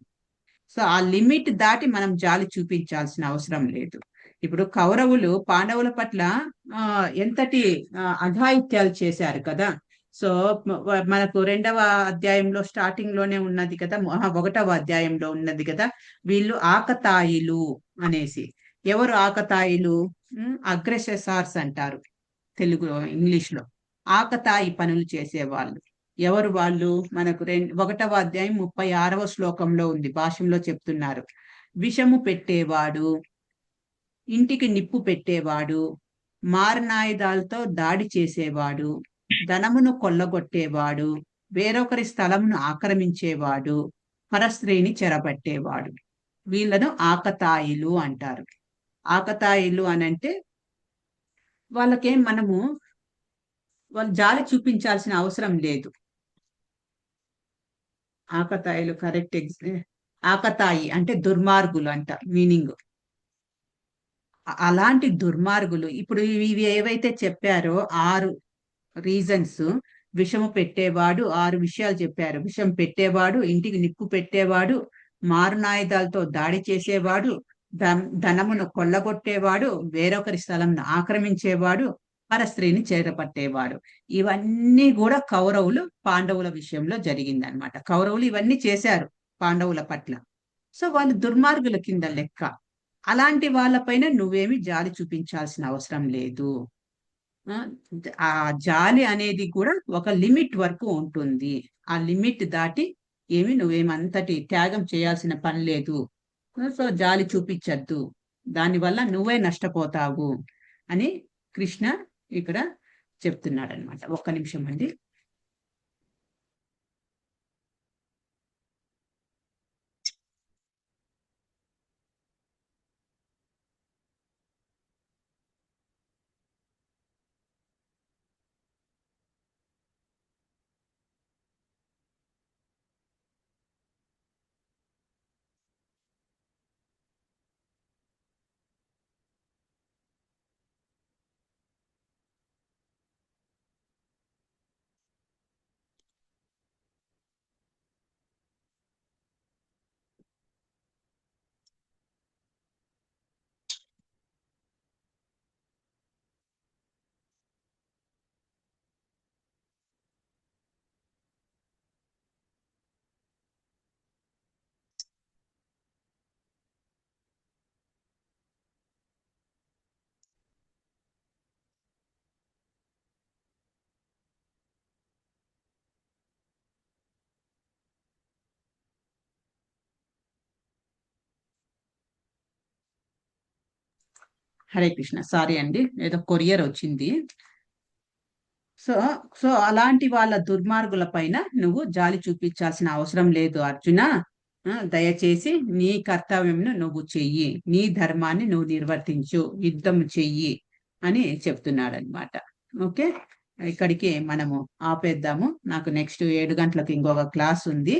సో ఆ లిమిట్ దాటి మనం జాలి చూపించాల్సిన అవసరం లేదు. ఇప్పుడు కౌరవులు పాండవుల పట్ల ఎంతటి అఘాయిత్యాలు చేశారు కదా. సో మనకు 2వ అధ్యాయంలో స్టార్టింగ్ లోనే ఉన్నది కదా, 1వ అధ్యాయంలో ఉన్నది కదా, వీళ్ళు ఆకతాయిలు అనేసి. ఎవరు ఆకతాయిలు? అగ్రెసెసార్స్ అంటారు తెలుగులో, ఇంగ్లీష్ లో. ఆకతాయి పనులు చేసేవాళ్ళు. ఎవరు వాళ్ళు? మనకు 1వ అధ్యాయం 36వ శ్లోకంలో ఉంది, భాష్యంలో చెప్తున్నారు. విషము పెట్టేవాడు, ఇంటికి నిప్పు పెట్టేవాడు, మారణాయుధాలతో దాడి చేసేవాడు, ధనమును కొల్లగొట్టేవాడు, వేరొకరి స్థలమును ఆక్రమించేవాడు, పరస్త్రీని చెరబట్టేవాడు. వీళ్ళను ఆకతాయిలు అంటారు. ఆకతాయిలు అనంటే వాళ్ళకేం మనము వాళ్ళు జాలి చూపించాల్సిన అవసరం లేదు. ఆకతాయిలు కరెక్ట్. ఆకతాయి అంటే దుర్మార్గులు అంట మీనింగ్. అలాంటి దుర్మార్గులు ఇప్పుడు ఇవి ఏవైతే చెప్పారో 6 రీజన్స్, విషము పెట్టేవాడు 6 విషయాలు చెప్పారు. విషం పెట్టేవాడు, ఇంటికి నిప్పు పెట్టేవాడు, మారణాయుధాలతో దాడి చేసేవాడు, ధనమును కొల్లగొట్టేవాడు, వేరొకరి స్థలంను ఆక్రమించేవాడు, పరస్త్రీని చేరపట్టేవాడు. ఇవన్నీ కూడా కౌరవులు పాండవుల విషయంలో జరిగిందనమాట. కౌరవులు ఇవన్నీ చేశారు పాండవుల పట్ల. సో వాళ్ళు దుర్మార్గుల కింద లెక్క. అలాంటి వాళ్ళపైన నువ్వేమి జాలి చూపించాల్సిన అవసరం లేదు. ఆ జాలి అనేది కూడా ఒక లిమిట్ వరకు ఉంటుంది. ఆ లిమిట్ దాటి నువ్వేమంతటి త్యాగం చేయాల్సిన పని లేదు. సో జాలి చూపించద్దు, దానివల్ల నువ్వే నష్టపోతావు అని కృష్ణ ఇక్కడ చెప్తున్నాడు అనమాట. ఒక్క నిమిషం అండి. హరే కృష్ణ. సారీ అండి, ఏదో కొరియర్ వచ్చింది. సో సో అలాంటి వాళ్ళ దుర్మార్గుల పైన నువ్వు జాలి చూపించాల్సిన అవసరం లేదు అర్జున. దయచేసి నీ కర్తవ్యంను నువ్వు చెయ్యి, నీ ధర్మాన్ని నువ్వు నిర్వర్తించు, యుద్ధం చెయ్యి అని చెప్తున్నాడు అనమాట. ఓకే, ఇక్కడికి మనము ఆపేద్దాము. నాకు నెక్స్ట్ 7 గంటలకు ఇంకొక క్లాస్ ఉంది.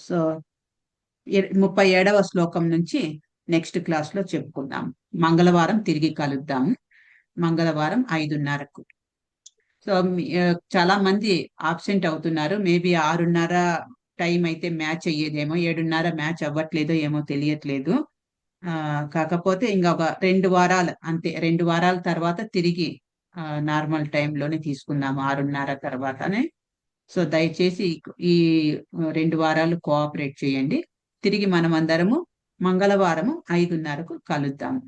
సో 37వ శ్లోకం నుంచి నెక్స్ట్ క్లాస్ లో చెప్పుకుందాం. మంగళవారం తిరిగి కలుద్దాము, మంగళవారం 5:30కు. సో చాలా మంది ఆబ్సెంట్ అవుతున్నారు. మేబీ 6:30 టైం అయితే మ్యాచ్ అయ్యేదేమో, 7:30 మ్యాచ్ అవ్వట్లేదో ఏమో తెలియట్లేదు. కాకపోతే ఇంకొక 2 వారాలు అంతే, 2 వారాల తర్వాత తిరిగి నార్మల్ టైంలోనే తీసుకుందాము, 6:30 తర్వాతనే. సో దయచేసి ఈ 2 వారాలు కోఆపరేట్ చేయండి. తిరిగి మనం అందరము మంగళవారము 5:30కు కలుద్దాము.